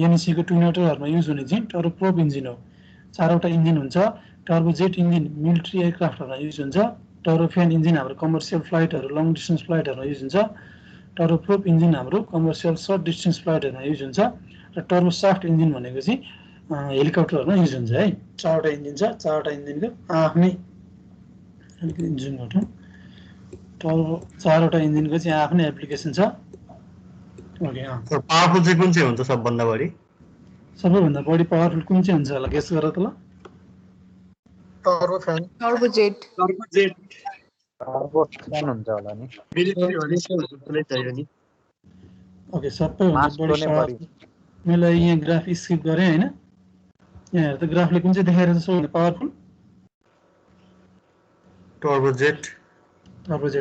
एनएसीको ट्विन ओटरहरूमा युज हुने चाहिँ टर्बोप्रोप इन्जिन हो। 4वटा इन्जिन हुन्छ। टर्बोजेट इन्जिन मिलिट्री एयरक्राफ्टहरूमा युज हुन्छ। टर्बोफ्यान इन्जिन हाम्रो कमर्सियल फ्लाइटहरू, लङ डिस्टेन्स फ्लाइटहरूमा युज हुन्छ। टर्बोप्रोप इन्जिन हाम्रो कमर्सियल सर्ट डिस्टेन्स फ्लाइटहरूमा युज हुन्छ। र टर्बोसाफ्ट इन्जिन भनेको चाहिँ हेलिकप्टरहरूमा युज हुन्छ है। 4वटा इन्जिन छ। 4वटा इन्जिनको आफ्नै इन्जिन घटाउँ, 4वटा इन्जिनको चाहिँ आफ्नै एप्लिकेसन छ। ओके, पावरफुल चाहिँ कुन चाहिँ हुन्छ सबभन्दा बढी? सबैभन्दा बढी पावरफुल कुन चाहिँ हुन्छ होला, गेस गर त ल। टर्बोफ्यान टर्बोजेट टर्बोफ्यान हुन्छ होला नि। ओके, सबैभन्दा बढी पावरफुल। मैले यहाँ ग्राफ स्किप गरेँ होइन। यहाँ हेर त, ग्राफले कुन चाहिँ देखाइरहेको छ सबैभन्दा पावरफुल? टर्बोजेट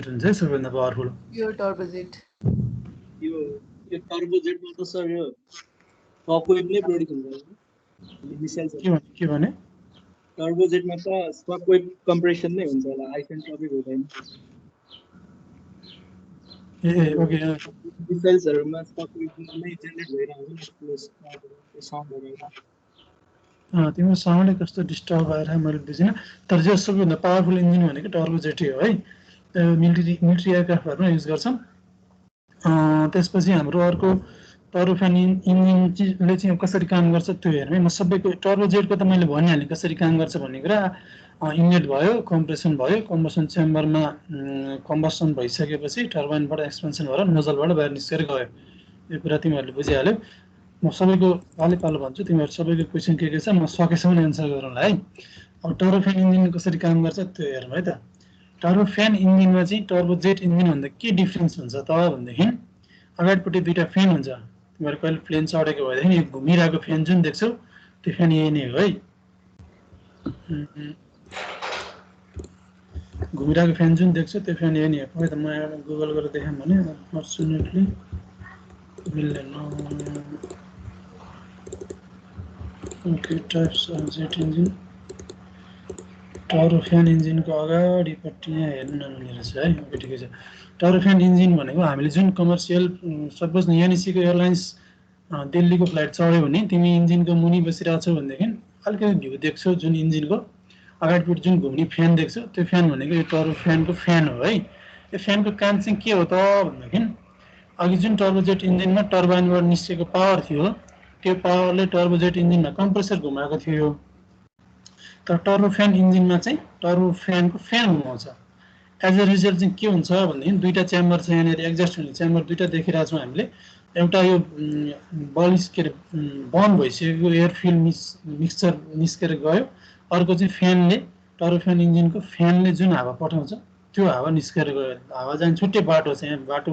हुन्छ है सबैभन्दा पावरफुल। यो टर्बोजेट यो टर्बोजेटमा त सर यो सकवेभ नै प्रोड्युस हुन्छ मिसाइल। के भने टर्बोजेटमा त सकवेभ कम्प्रेसन नै हुन्छ होला, आइसेन्ट्रोपिक हुँदैन। ए ओके, मिसाइल्सहरुमा सकवेभ नै जेनेरेट भइरहेको हुन्छ। तिम्रो साउन्डै कस्तो डिस्टर्ब भएर मैले बुझिनँ। तर जो सबैभन्दा पावरफुल इन्जिन भनेको टर्बोजेटै हो है। मिलिट्री एयरक्राफ्टहरूमा युज गर्छौँ। त्यसपछि हाम्रो अर्को टर्बोफ्यान इन्जिनले चाहिँ कसरी काम गर्छ त्यो हेर्नु है। म सबैको टर्बोजेटको त मैले भनिहालेँ कसरी काम गर्छ भन्ने कुरा। इनलेट भयो, कम्प्रेसन भयो, कम्बसन चेम्बरमा कम्बसन भइसकेपछि टर्बाइनबाट एक्सपेन्सन भएर नोजलबाट बाहिर निस्केर गयो। यो कुरा तिमीहरूले बुझिहाल्यौ। म सबैको पालो पालो भन्छु, तिमीहरू सबैको क्वेसन के छ म सकेसम्म एन्सर गरौँला है। अब टर्बोफ्यान इन्जिन कसरी काम गर्छ त्यो हेरौँ है त। टर्बोफ्यान इन्जिनमा चाहिँ टर्बोजेट इन्जिनभन्दा के डिफ्रेन्स हुन्छ त भनेदेखि, अगाडिपट्टि 2टा फ्यान हुन्छ। तिमीहरू कहिले प्लेन चढेको भएदेखि यो घुमिरहेको फ्यान जुन देख्छौ त्यो फ्यान यही नै हो है। घुमिरहेको फ्यान जुन देख्छौ त्यो फ्यान यही नै हो। है त, म एउटा गुगल गरेर देखाऊँ भने अनफर्चुनेटली मिल्दैन। Okay, types of jet engine. Turbofan इन्जिनको अगाडिपट्टि यहाँ हेर्नु नमिल्ने रहेछ है। ओके, ठिकै छ। टर्बोफ्यान इन्जिन भनेको हामीले जुन कमर्सियल सपोज एनएसीको एयरलाइन्स दिल्लीको फ्लाइट चढ्यो भने तिमी इन्जिनको मुनि बसिरहेको छौ भनेदेखि अलिकति भ्यू देख्छौ जुन इन्जिनको अगाडिपट्टि जुन घुम्ने फ्यान देख्छौ त्यो फ्यान भनेको यो टर्बोफ्यानको फ्यान हो है। यो फ्यानको काम चाहिँ के हो त भनेदेखि, अघि जुन टर्बोजेट इन्जिनमा टर्बाइनबाट निस्केको पावर थियो त्यो पावरले टर्बोजेट इन्जिनमा कम्प्रेसर घुमाएको थियो। तर टर्बोफ्यान इन्जिनमा चाहिँ टर्बोफ्यानको फ्यान घुमाउँछ। एज अ रिजल्ट चाहिँ के हुन्छ भनेदेखि 2टा च्याम्बर छ यहाँनिर, एक्जस्ट हुने च्याम्बर 2टा देखिरहेको छौँ हामीले। एउटा यो बलिस के अरे बन्द भइसकेको एयर फ्युल मिक्सचर निस्केर गयो। अर्को चाहिँ फ्यानले टर्बोफ्यान इन्जिनको फ्यानले जुन हावा पठाउँछ त्यो हावा निस्केर गयो। हावा जाने छुट्टै बाटो छ, यहाँ बाटो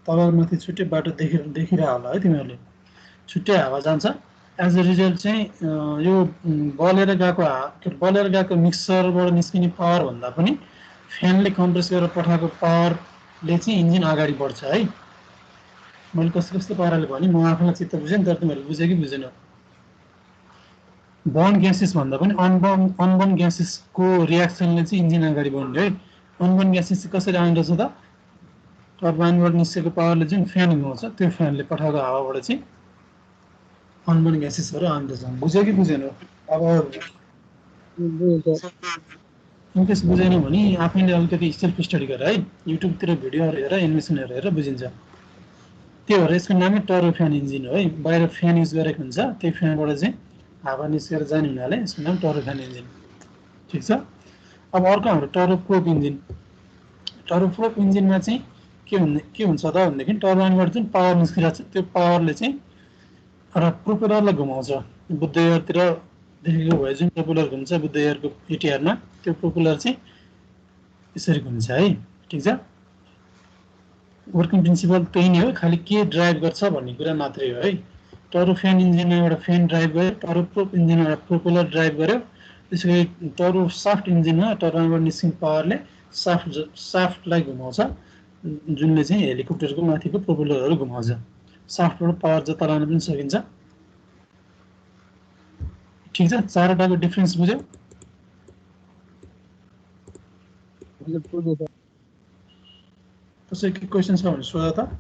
तलमाथि छुट्टै बाटो देखिरह होला है तिमीहरूले, छुट्टै हावा जान्छ। एज अ रिजल्ट चाहिँ यो बलेर गएको मिक्सरबाट निस्किने पावर भन्दा पनि फ्यानले कम्प्रेस गरेर पठाएको पावरले चाहिँ इन्जिन अगाडि बढ्छ है। मैले कस्तो पाराले भने म आफूलाई चित्त बुझेँ नि, तर तिमीहरूले बुझ्यो कि बुझेन? बर्न ग्यासेस भन्दा पनि अनबर्न ग्यासेसको रियाक्सनले चाहिँ इन्जिन अगाडि बढ्ने है। अनबर्न ग्यासेस चाहिँ कसरी आउँदछ त? टर्बाइनबाट निस्केको पावरले जुन फ्यान घुमाउँछ त्यो फ्यानले पठाएको हावाबाट चाहिँ अनबर्न ग्यासेसहरू आउँदछ। बुझ्यो कि बुझेन? अब इनकेस बुझेन भने आफैले अलिकति सेल्फ स्टडी गर है, युट्युबतिर भिडियोहरू हेर, एनिमेसनहरू हेरेर बुझिन्छ। त्यो भएर यसको नामै टर्बोफ्यान इन्जिन हो है। बाहिर फ्यान युज गरेको हुन्छ, त्यही फ्यानबाट चाहिँ हावा निस्केर जाने हुनाले यसको नाम टर्बोफ्यान इन्जिन। ठिक छ। अब अर्को हाम्रो टर्बोप्रोप इन्जिन। टर्बोप्रोप इन्जिनमा चाहिँ के हुन्छ त भनेदेखि टर्बाइनबाट जुन पावर निस्किरहेको छ त्यो पावरले चाहिँ र प्रोपेलरलाई घुमाउँछ। बुद्धयरतिर देखेको भए जुन प्रोपेलर घुम्छ बुद्धयरको एटिआरमा, त्यो प्रोपेलर चाहिँ यसरी घुम्छ है। ठिक छ। वर्किङ प्रिन्सिपल त्यही नै हो, खालि के ड्राइभ गर्छ भन्ने कुरा मात्रै हो है। टर्बोफ्यान इन्जिनमा एउटा फ्यान ड्राइभ गर्यो, टर्बोप्रोप इन्जिनमा एउटा प्रोपेलर ड्राइभ गर्यो। त्यसैगरी टर्बोसाफ्ट इन्जिनमा टर्बाइनबाट निस्किने पावरले साफ्टलाई घुमाउँछ, जुनले चाहिँ हेलिकप्टरको माथिको प्रोपेलरहरू घुमाउँछ। साफ्टबाट पावर जता लान पनि सकिन्छ। ठिक छ। चारवटाको डिफरेन्स बुझ्यौ? कसै के क्वेसन छ भने सोध त।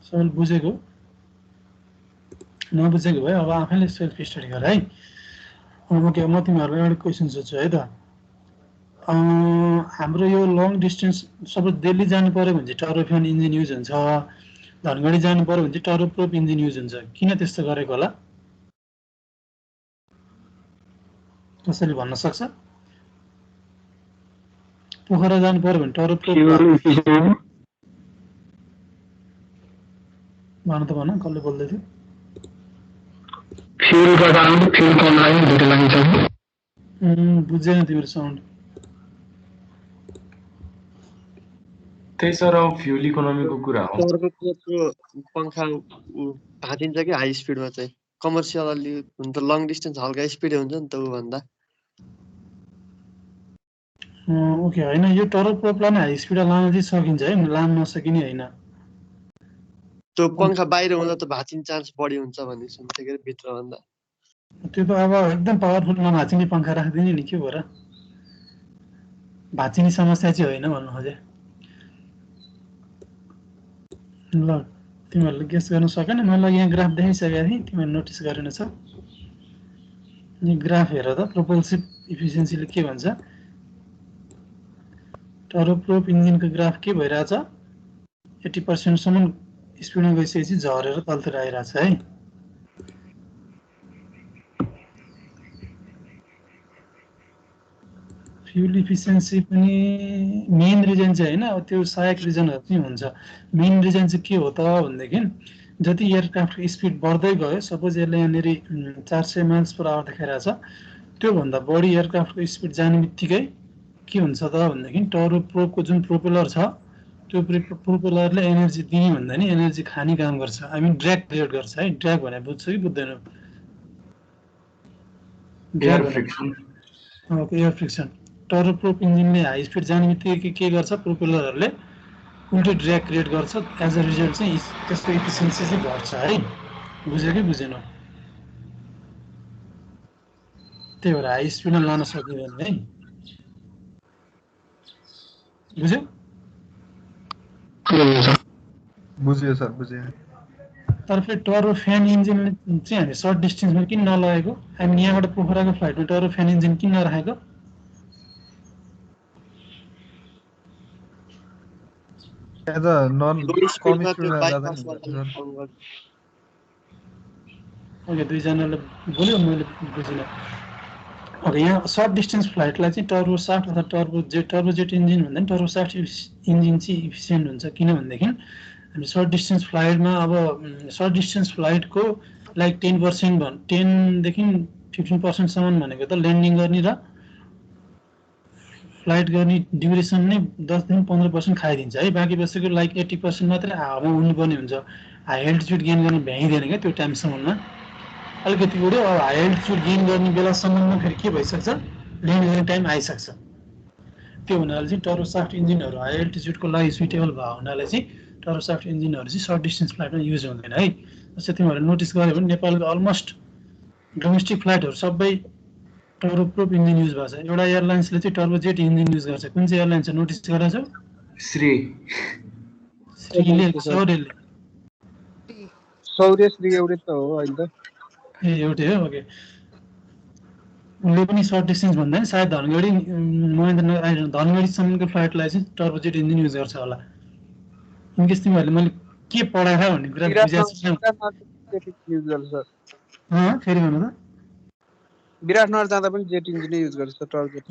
सबैले बुझेको? नबुझेको भए अब आफैले सेल्फ स्टडी गर है। ओके, म तिमीहरूलाई एउटा क्वेसन सोध्छु है त। हाम्रो यो लङ डिस्टेन्स सपोज दिल्ली जानु पर्यो भने चाहिँ टर्बोफ्यान इन्जिन युज हुन्छ, धनगढी जानु पर्यो भने चाहिँ टर्बोप्रोप इन्जिन युज हुन्छ। किन त्यस्तो गरेको होला? कसैले भन्न सक्छ? पोखरा जानु पर्यो भने टर्बोप्रोप भन त भन, कसले बोल्दै थियो? बुझेन तिम्रो साउन्ड। त्यही सर, अब फ्युल इकोनोमीको कुरा हो। पंखा भाँचिन्छ कि हाई स्पिडमा चाहिँ कमर्सियल अलि हुन्छ, लङ डिस्टेन्स हल्का स्पिड हुन्छ नि त ऊ भन्दा। ओके, होइन यो टर्बोप्रोपलाई नै हाई स्पिडमा लान चाहिँ सकिन्छ है, लान नसकिने होइन। त्यो पंखा बाहिर हुँदा त भाँचिने चान्स बढी हुन्छ भन्ने सुन्थेँ कि भित्र भन्दा। त्यो त अब एकदम पावरफुल नभाँचिने पंखा राखिदिने नि, के हो र? भाँचिने समस्या चाहिँ होइन भन्नु खोजेँ। ल तिमीहरूले गेस गर्न सकेन, मैले यहाँ ग्राफ देखाइसकेको थिएँ, तिमीहरूले नोटिस गरेनछ? यो ग्राफ हेर त, प्रोपल्सिभ इफिसियन्सीले के भन्छ। टर्बोप्रोप इन्जिनको ग्राफ के भइरहेछ? 80% स्पिडमा गइसकेपछि झरेर तलतिर आइरहेछ है। फ्युल इफिसियन्सी पनि मेन रिजन चाहिँ होइन, अब त्यो सहायक रिजनहरू चाहिँ हुन्छ। मेन रिजन चाहिँ के हो त भनेदेखि जति एयरक्राफ्टको स्पिड बढ्दै गयो, सपोज यसले यहाँनिर 400 माइल्स पर आवर देखाइरहेछ, त्योभन्दा बढी एयरक्राफ्टको स्पिड जाने बित्तिकै के हुन्छ त भनेदेखि टर्बोप्रोपको जुन प्रोपेलर छ त्यो प्रोपेलरले एनर्जी दिने भन्दा नि एनर्जी खाने काम गर्छ। आई मिन ड्र्याग क्रिएट गर्छ है। ड्र्याग भने बुझ्छ कि बुझ्दैन? Air friction. Okay, air friction. Turboprop इन्जिनले हाई स्पिड जाने बित्तिकै के गर्छ? प्रोपेलरहरूले उल्टै ड्र्याग क्रिएट गर्छ। एज अ रिजल्ट चाहिँ त्यसको इफिसियन्सी चाहिँ घट्छ है। बुझ्यो कि बुझेन? त्यही भएर हाई स्पिडमा लान सकिँदैन है। बुझ्यो? बुझ्यो सर, बुझ्यो। तर फेरि टर्बोफ्यान इन्जिनले चाहिँ हामी सर्ट डिस्टेन्समा किन नलगेको? हामी यहाँबाट पोखराको फ्लाइटमा टर्बोफ्यान इन्जिन किन नराखेको? ओके, दुईजनाले बोल्यो, मैले बुझिनँ। ओके, यहाँ सर्ट डिस्टेन्स फ्लाइटलाई चाहिँ टर्बोसाफ्ट अथवा टर्बोजेट इन्जिन भन्दा पनि टर्बोसाफ्ट इन्जिन चाहिँ इफिसियन्ट हुन्छ। किन भनेदेखि हामी सर्ट डिस्टेन्स फ्लाइटमा अब सर्ट डिस्टेन्स फ्लाइटको लाइक 10% 10 देखि 15% सम्म भनेको त ल्यान्डिङ गर्ने र फ्लाइट गर्ने ड्युरेसन नै 10 देखि 15% खाइदिन्छ है। बाँकी बसेको लाइक 80% मात्रै हावामा उड्नुपर्ने हुन्छ। हाई एल्टिट्युड गेन गर्न भ्याइँदैन क्या त्यो टाइमसम्ममा अलिकति उड्यो। अब हाई एल्टिट्युड गेन गर्ने बेलासम्ममा फेरि के भइसक्छ ल्यान्ड गर्ने टाइम आइसक्छ। त्यो हुनाले चाहिँ टर्बोसाफ्ट इन्जिनहरू हाई एल्टिट्युडको लागि सुइटेबल भएको हुनाले चाहिँ टर्बोसाफ्ट इन्जिनहरू चाहिँ सर्ट डिस्टेन्स फ्लाइटमा युज हुँदैन है। जस्तै तिमीहरूले नोटिस गर्यो भने नेपालको अलमोस्ट डोमेस्टिक फ्लाइटहरू सबै टर्बोप्रोप इन्जिन युज भएको छ। एउटा एयरलाइन्सले चाहिँ टर्बोजेट इन्जिन युज गर्छ। कुन चाहिँ एयरलाइन छ नोटिस गरेको छौ? श्रीले सौर्यले सौर्य श्री एउटै त हो अहिले त। ए एउटै हो ओके। उनले पनि सर्ट डिस्टेन्स भन्दा नि सायद धनगढी महेन्द्रनगर धनगढीसम्मको फ्लाइटलाई चाहिँ टर्बोजेट इन्जिन युज गर्छ होला। इनकेस तिमीहरूले मैले के पढाएँ भन्ने कुरा बुझाएको छैन। फेरि भन्नु त। विराटनगर जाँदा पनि जेट इन्जिन युज गर्छ टर्बोजेट।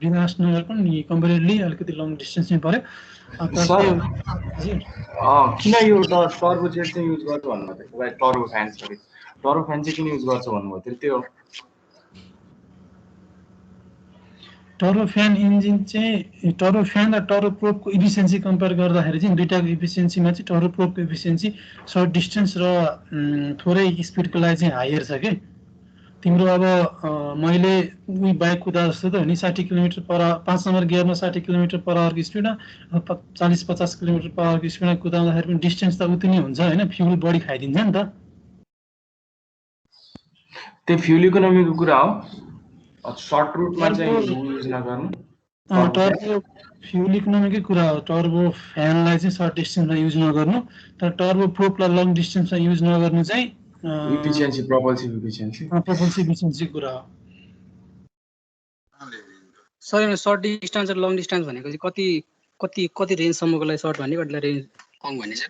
विराटनगर पनि कम्पेरेटिभली अलिकति लङ डिस्टेन्समै पर्यो। किन यो टर्बोजेट चाहिँ युज गर्छ भन्नुभयो त? Turbo fan sorry turbo fan चाहिँ किन युज गर्छ भन्नुभयो त्यो? टर्बो फ्यान इन्जिन चाहिँ टर्बो फ्यान र टर्बोप्रोपको इफिसियन्सी कम्पेयर गर्दाखेरि चाहिँ दुईटाको इफिसियन्सीमा चाहिँ टर्बोप्रोपको इफिसियन्सी सर्ट डिस्टेन्स र थोरै स्पिडको लागि चाहिँ हायर छ कि। तिम्रो अब मैले उही बाइक कुदा जस्तो त हो नि 60 किलोमिटर पर 5 नम्बर गियरमा 60 किलोमिटर पर आवरको स्पिडमा 40-50 किलोमिटर पर आवरको स्पिडमा कुदाउँदाखेरि पनि डिस्टेन्स त उति नै हुन्छ होइन। फ्युल बढी खाइदिन्छ नि त। त्यो फ्युल इकोनोमीको कुरा हो। सर्ट रुटमा चाहिँ युज नगर्नु। टर्बो फ्युल इकोनोमीकै कुरा हो। टर्बो फ्यानलाई चाहिँ सर्ट डिस्टेन्समा युज नगर्नु तर टर्बो प्रोपलाई लङ डिस्टेन्समा युज नगर्नु चाहिँ इफिसियन्सी propulsive efficiency कुरा हो। सर सर्ट डिस्टेन्स र लङ डिस्टेन्स भनेको चाहिँ कति कति कति रेन्जसम्मको लागि सर्ट भन्ने कतिलाई रेन्ज कम भन्ने छ?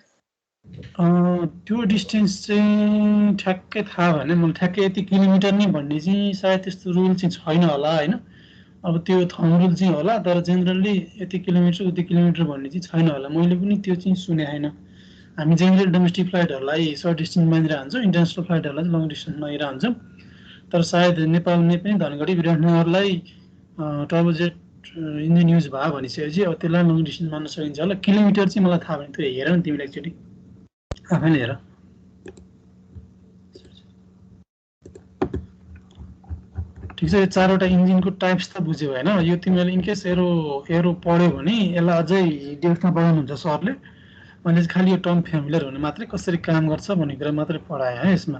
त्यो डिस्टेन्स चाहिँ ठ्याक्कै थाहा भएन मलाई। ठ्याक्कै यति किलोमिटर नै भन्ने चाहिँ सायद त्यस्तो रुल चाहिँ छैन होला होइन। अब त्यो थम रुल चाहिँ होला तर जेनरली यति किलोमिटर उति किलोमिटर भन्ने चाहिँ छैन होला। मैले पनि त्यो चाहिँ सुने छैन। हामी जेनरल डोमेस्टिक फ्लाइटहरूलाई सर्ट डिस्टेन्स मानेर हान्छौँ, इन्टरनेसनल फ्लाइटहरूलाई चाहिँ लङ डिस्टेन्स मानेर हान्छौँ। तर सायद नेपालले पनि धनगढी विराटनगरलाई टर्बोजेट इन्जिन युज भयो भनिसकेपछि अब त्यसलाई लङ डिस्टेन्स मान्न सकिन्छ होला। किलोमिटर चाहिँ मलाई थाहा भएन। त्यो हेर न तिमीले एकचोटि आफैले हेर। ठिक छ। यो चारवटा इन्जिनको टाइप्स त बुझ्यो होइन। यो तिमीले इनकेस एरो पढ्यो भने यसलाई अझै डेप्थमा पढाउनुहुन्छ सरले। मैले चाहिँ खालि यो टर्म फ्यामिलियर हुनु मात्रै कसरी काम गर्छ भन्ने कुरा मात्रै पढाएँ है। यसमा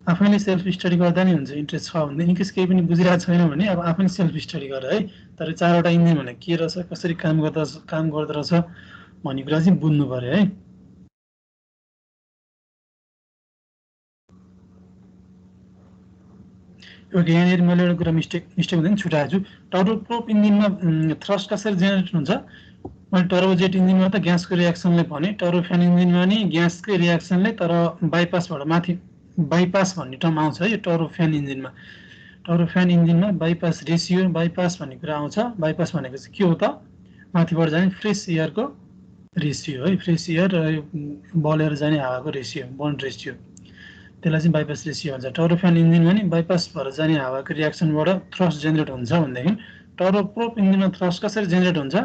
आफैले सेल्फ स्टडी गर्दा नि हुन्छ। इन्ट्रेस्ट छ भने इनकेस केही पनि बुझिरहेको छैन भने अब आफैले सेल्फ स्टडी गर है। तर चारवटा इन्जिन भने के रहेछ कसरी काम गर्दो रहेछ भन्ने कुरा चाहिँ बुझ्नु पर्यो है। ओके यहाँनिर मैले एउटा कुरा मिस्टेक हुँदैन छुटाएको छु। टर्बोप्रोप इन्जिनमा थ्रस्ट कसरी जेनेरेट हुन्छ? मैले टर्बोजेट इन्जिनमा त ग्यासको रियाक्सनले भने टर्बोफ्यान इन्जिनमा नि ग्यासकै रियाक्सनले तर बाइपासबाट माथि बाइपास भन्ने टर्म आउँछ है यो टर्बोफ्यान इन्जिनमा। टर्बोफ्यान इन्जिनमा बाइपास रेसियो बाइपास भन्ने कुरा आउँछ। बाइपास भनेको चाहिँ के हो त? माथिबाट जाने फ्रेस एयरको रेसियो है। फ्रेस एयर र बलेर जाने हावाको रेसियो बन्ड रेसियो त्यसलाई चाहिँ बाइपास रेसियो भन्छ। टर्बोफ्यान इन्जिनमा नि बाइपास भएर जाने हावाको रियाक्सनबाट थ्रस्ट जेनेरेट हुन्छ भनेदेखि टर्बोप्रोप इन्जिनमा थ्रस्ट कसरी जेनेरेट हुन्छ?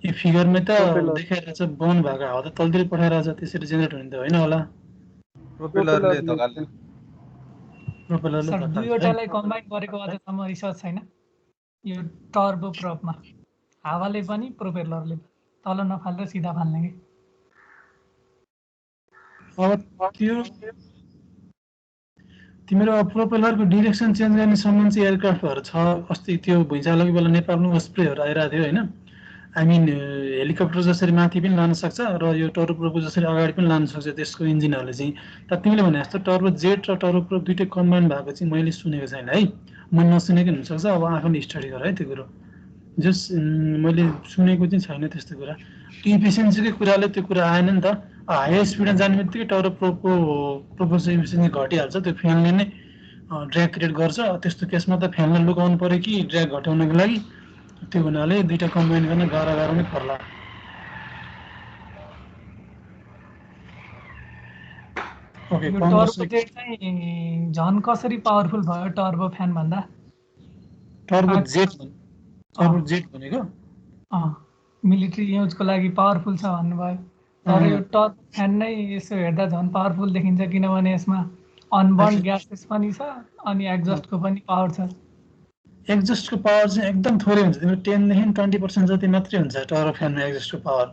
यो फिगरमा त देखाइरहेछ बर्न भएको हावा त तलतिर पठाइरहेछ त्यसरी जेनेरेट हुने त होइन होला। दुईवटालाई कम्बाइन गरेको अझसम्म रिसर्च छैन। यो टर्बोप्रोपमा हावाले पनि प्रोपेलरले तल नफालेर सिधा फाल्ने कि। अब त्यो तिम्रो प्रोपेलरको डिरेक्सन चेन्ज गर्ने सम्बन्ध चाहिँ एयरक्राफ्टहरू छ। अस्ति त्यो भुइँचालोको बेला नेपालमा ओस्प्रेहरू आइरहेको थियो होइन। आई मिन हेलिकप्टर जसरी माथि पनि लान सक्छ र यो टर्बोप्रोपको जसरी अगाडि पनि लान सक्छ त्यसको इन्जिनहरूले चाहिँ। तर तिमीले भने जस्तो टर्बोजेट र टर्बोप्रोप दुइटै कम्बाइन भएको चाहिँ मैले सुनेको छैन है। मैले नसुनेको हुनसक्छ। अब आफैले स्टडी गर है त्यो कुरो। जस मैले सुनेको चाहिँ छैन त्यस्तो कुरा। त्यो इफिसियन्सीकै कुराले त्यो कुरा आएन नि त। हाई स्पिडमा जाने बित्तिकै टर्बोप्रोपको प्रोपोजल इफिसियन्सी घटिहाल्छ। त्यो फ्यानले नै ड्र्याग क्रिएट गर्छ। त्यस्तो केसमा त फ्यानलाई लुकाउनु पऱ्यो कि ड्र्याग घटाउनको लागि। त्यो हुनाले दुईटा कम्बाइन गर्न गाह्रो नै पर्ला। ओके यो 1500 टर्बो जेट चाहिँ झन् कसरी पावरफुल भयो टर्बो फ्यान भन्दा? टर्बो जेट भनेको मिलिट्री युजको लागि पावरफुल छ भन्नुभयो, तर यो टर्बो फ्यान नै यसो हेर्दा झन् पावरफुल देखिन्छ, किनभने यसमा अनबर्न ग्यासेस पनि छ अनि एक्जस्टको पनि पावर छ। एक्जस्टको पावर चाहिँ एकदम थोरै हुन्छ, तिम्रो 10 देखि 20% जति मात्रै हुन्छ टर्बो फ्यानमा एक्जस्टको पावर।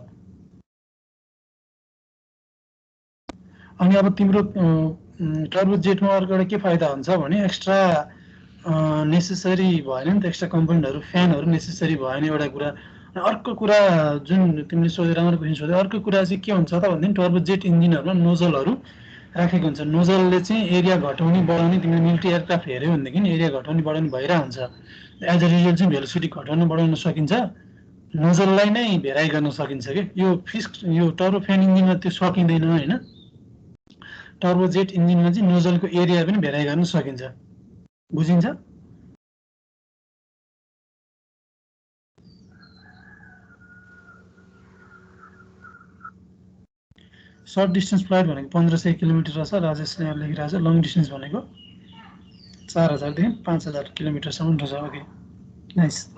अनि अब तिम्रो टर्बो जेटमा अर्को एउटा के फाइदा हुन्छ भने एक्स्ट्रा नेसेसरी भएन नि त, एक्स्ट्रा कम्पोनेन्टहरू फ्यानहरू नेसेसरी भएन एउटा कुरा। अर्को कुरा जुन तिमीले सोधेर राम्रो क्वेसन सोध्यौ, अर्को कुरा चाहिँ के हुन्छ त भन्दाखेरि टर्बो जेट इन्जिनहरुमा नोजलहरू राखेको हुन्छ। नोजलले चाहिँ एरिया घटाउने बढाउने, तिमीले मिलिट्री एयरक्राफ्ट हेऱ्यौ भनेदेखि एरिया घटाउने बढाउने भइरहेको हुन्छ। एज अ रिजल्ट चाहिँ भेलोसिटी घटाउन बढाउन सकिन्छ, नोजललाई नै भेराइ गर्न सकिन्छ कि। यो टर्बो फ्यान इन्जिनमा त्यो सकिँदैन होइन। टर्बो जेट इन्जिनमा चाहिँ नोजलको एरिया पनि भेराइ गर्न सकिन्छ, बुझिन्छ? सर्ट डिस्टेन्स फ्लाइट भनेको 1500 किलोमिटर छ, राजेशले यहाँ लेखिरहेको छ। लङ डिस्टेन्स भनेको 4000 देखि 5000 किलोमिटरसम्म छ। Okay nice.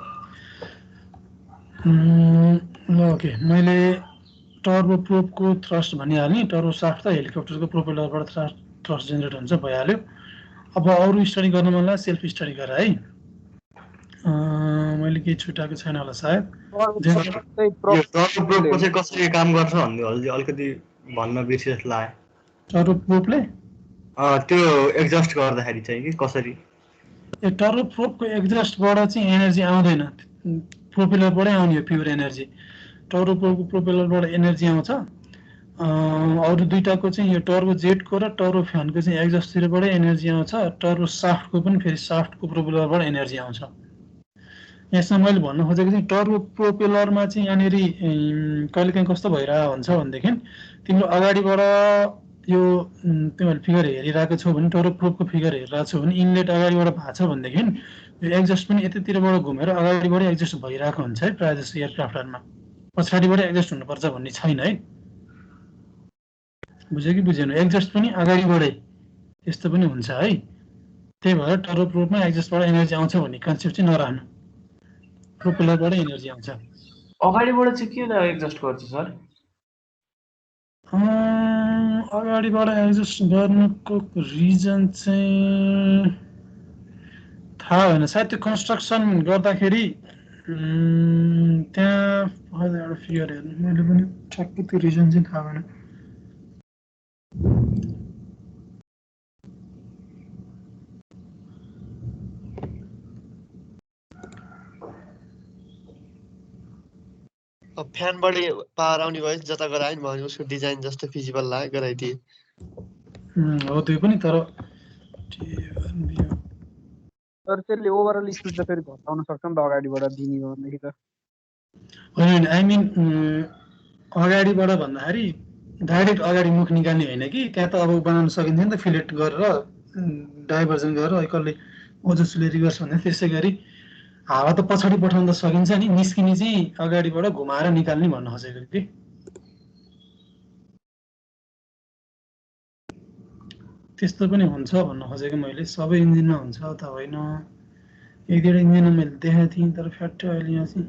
ल ओके, मैले टर्बो प्रोपको थ्रस्ट भनिहालेँ। टर्बो साफ्ट त हेलिकप्टरको प्रोपेलरबाट थ्रस्ट जेनेरेट हुन्छ, भइहाल्यो। अब अरू स्टडी गर्न मन लाग्यो सेल्फ स्टडी गर है। मैले केही छुटाएको छैन होला सायद। टर्बो प्रोप चाहिँ कसरी काम गर्छ भन्ने अलिकति भन्न बिर्से जस्तो लाग्यो। टर्बो प्रोपले त्यो एक्जस्ट गर्दाखेरि चाहिँ कि कसरी? टर्बो प्रोपको एक्जस्टबाट चाहिँ एनर्जी आउँदैन, प्रोपेलरबाटै आउने हो प्योर एनर्जी। टर्बो प्रोपको प्रोपेलरबाट एनर्जी आउँछ। अरू दुईटाको चाहिँ यो टर्बो जेटको र टर्बो फ्यानको चाहिँ एक्जस्टतिरबाटै एनर्जी आउँछ। टर्बो साफ्टको पनि फेरि साफ्टको प्रोपेलरबाट एनर्जी आउँछ। यसमा मैले भन्न खोजेको चाहिँ टर्बो प्रोपेलरमा चाहिँ यहाँनिर कहिलेकाहीँ कस्तो भइरहेको हुन्छ भनेदेखि तिम्रो अगाडिबाट यो तिमीहरूले फिगर हेरिरहेको छौ भने, टर्बो प्रोपको फिगर हेरिरहेको छौ भने इनलेट अगाडिबाट भएको छ भनेदेखि यो एक्जस्ट पनि यतातिरबाट घुमेर अगाडिबाट एक्जस्ट भइरहेको हुन्छ है प्रायः जस्तो एयरक्राफ्टहरूमा। पछाडिबाट एक्जस्ट हुनुपर्छ भन्ने छैन है, बुझ्यो कि बुझेन? एक्जस्ट पनि अगाडिबाटै यस्तो पनि हुन्छ है। त्यही भएर टर्बो प्रोपमा एक्जस्टबाट एनर्जी आउँछ भन्ने कन्सेप्ट चाहिँ नराख्नु, प्रोपेलरबाट एनर्जी आउँछ। अगाडिबाट चाहिँ किन एक्जस्ट गर्छ सर? अगाडिबाट एक्जस्ट गर्नुको रिजन चाहिँ थाहा भएन, सायद त्यो कन्स्ट्रक्सन गर्दाखेरि त्यहाँ एउटा फिगर हेर्नु, मैले पनि ठ्याक्कै त्यो रिजन चाहिँ थाहा भएन। अब फ्यानबाट पावर आउने भयो जता गरायो नि भने उसको डिजाइन जस्तो फिजिबल लाग्यो गराइदिए। हो त्यो पनि, तर त्यसले ओभरअल स्पिड त फेरि घटाउन सक्छ नि त अगाडिबाट दिने हो भनेदेखि त। होइन, आई मिन अगाडिबाट भन्दाखेरि डाइरेक्ट अगाडि मुख निकाल्ने होइन कि, त्यहाँ त अब बनाउन सकिन्छ नि त फिलेट गरेर डाइभर्जन गरेर एकले ओजस्ले रिभर्स भन्दा त्यसै गरी हावा त पछाडि पठाउन त सकिन्छ नि, निस्किने चाहिँ अगाडिबाट घुमाएर निकाल्ने भन्न खोजेको कि। त्यस्तो पनि हुन्छ भन्न खोजेको मैले। सबै इन्जिनमा हुन्छ त होइन, एक दुईवटा इन्जिनमा मैले देखाएको थिएँ, तर फ्याट्टै अहिले यहाँ चाहिँ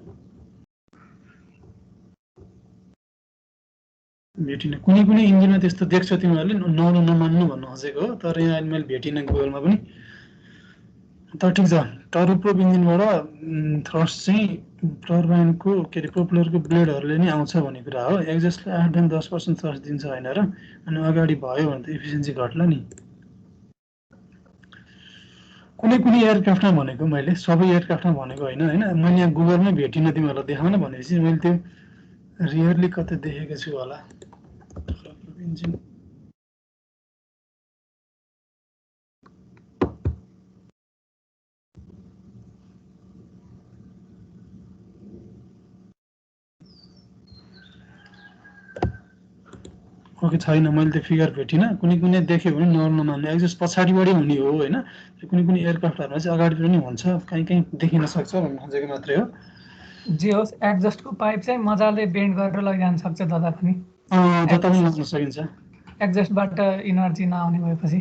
भेटिनँ। कुनै कुनै इन्जिनमा त्यस्तो देख्छ तिमीहरूले, नआउनु नमान्नु भन्न खोजेको हो, तर यहाँ अहिले मैले भेटिनँ गुगलमा पनि। तर ठिक छ, टर्बो प्रोप इन्जिनबाट थ्रस्ट चाहिँ टर्बाइनको के अरे प्रोपेलरको ब्लेडहरूले नै आउँछ भन्ने कुरा हो। एक्जस्टले 8 देखि 10% थ्रस्ट दिन्छ होइन र, अनि अगाडि भयो भने त एफिसियन्सी घट्ला नि। कुनै कुनै एयरक्राफ्टमा भनेको मैले, सबै एयरक्राफ्टमा भनेको होइन होइन। मैले यहाँ गुगलमै भेटिनँ तिमीहरूलाई देखाउन भनेपछि मैले त्यो रियरली कतै देखेको छु होला। इन्जिन ओके छैन, मैले त्यो फिगर भेटिनँ। कुनै कुनै देख्यो भने नमान्नु, एक्जस्ट पछाडिबाटै हुने हो होइन। कुनै कुनै एयरक्राफ्टहरूमा चाहिँ अगाडि पनि हुन्छ, कहीँ कहीँ देखिन सक्छ भन्ने खोजेको मात्रै हो। जे होस् एक्जस्टको पाइप चाहिँ मजाले बेन्ड गरेर लैजान सक्छ जता पनि, जता पनि लाग्न सकिन्छ। एक्जस्टबाट इनर्जी नआउने भएपछि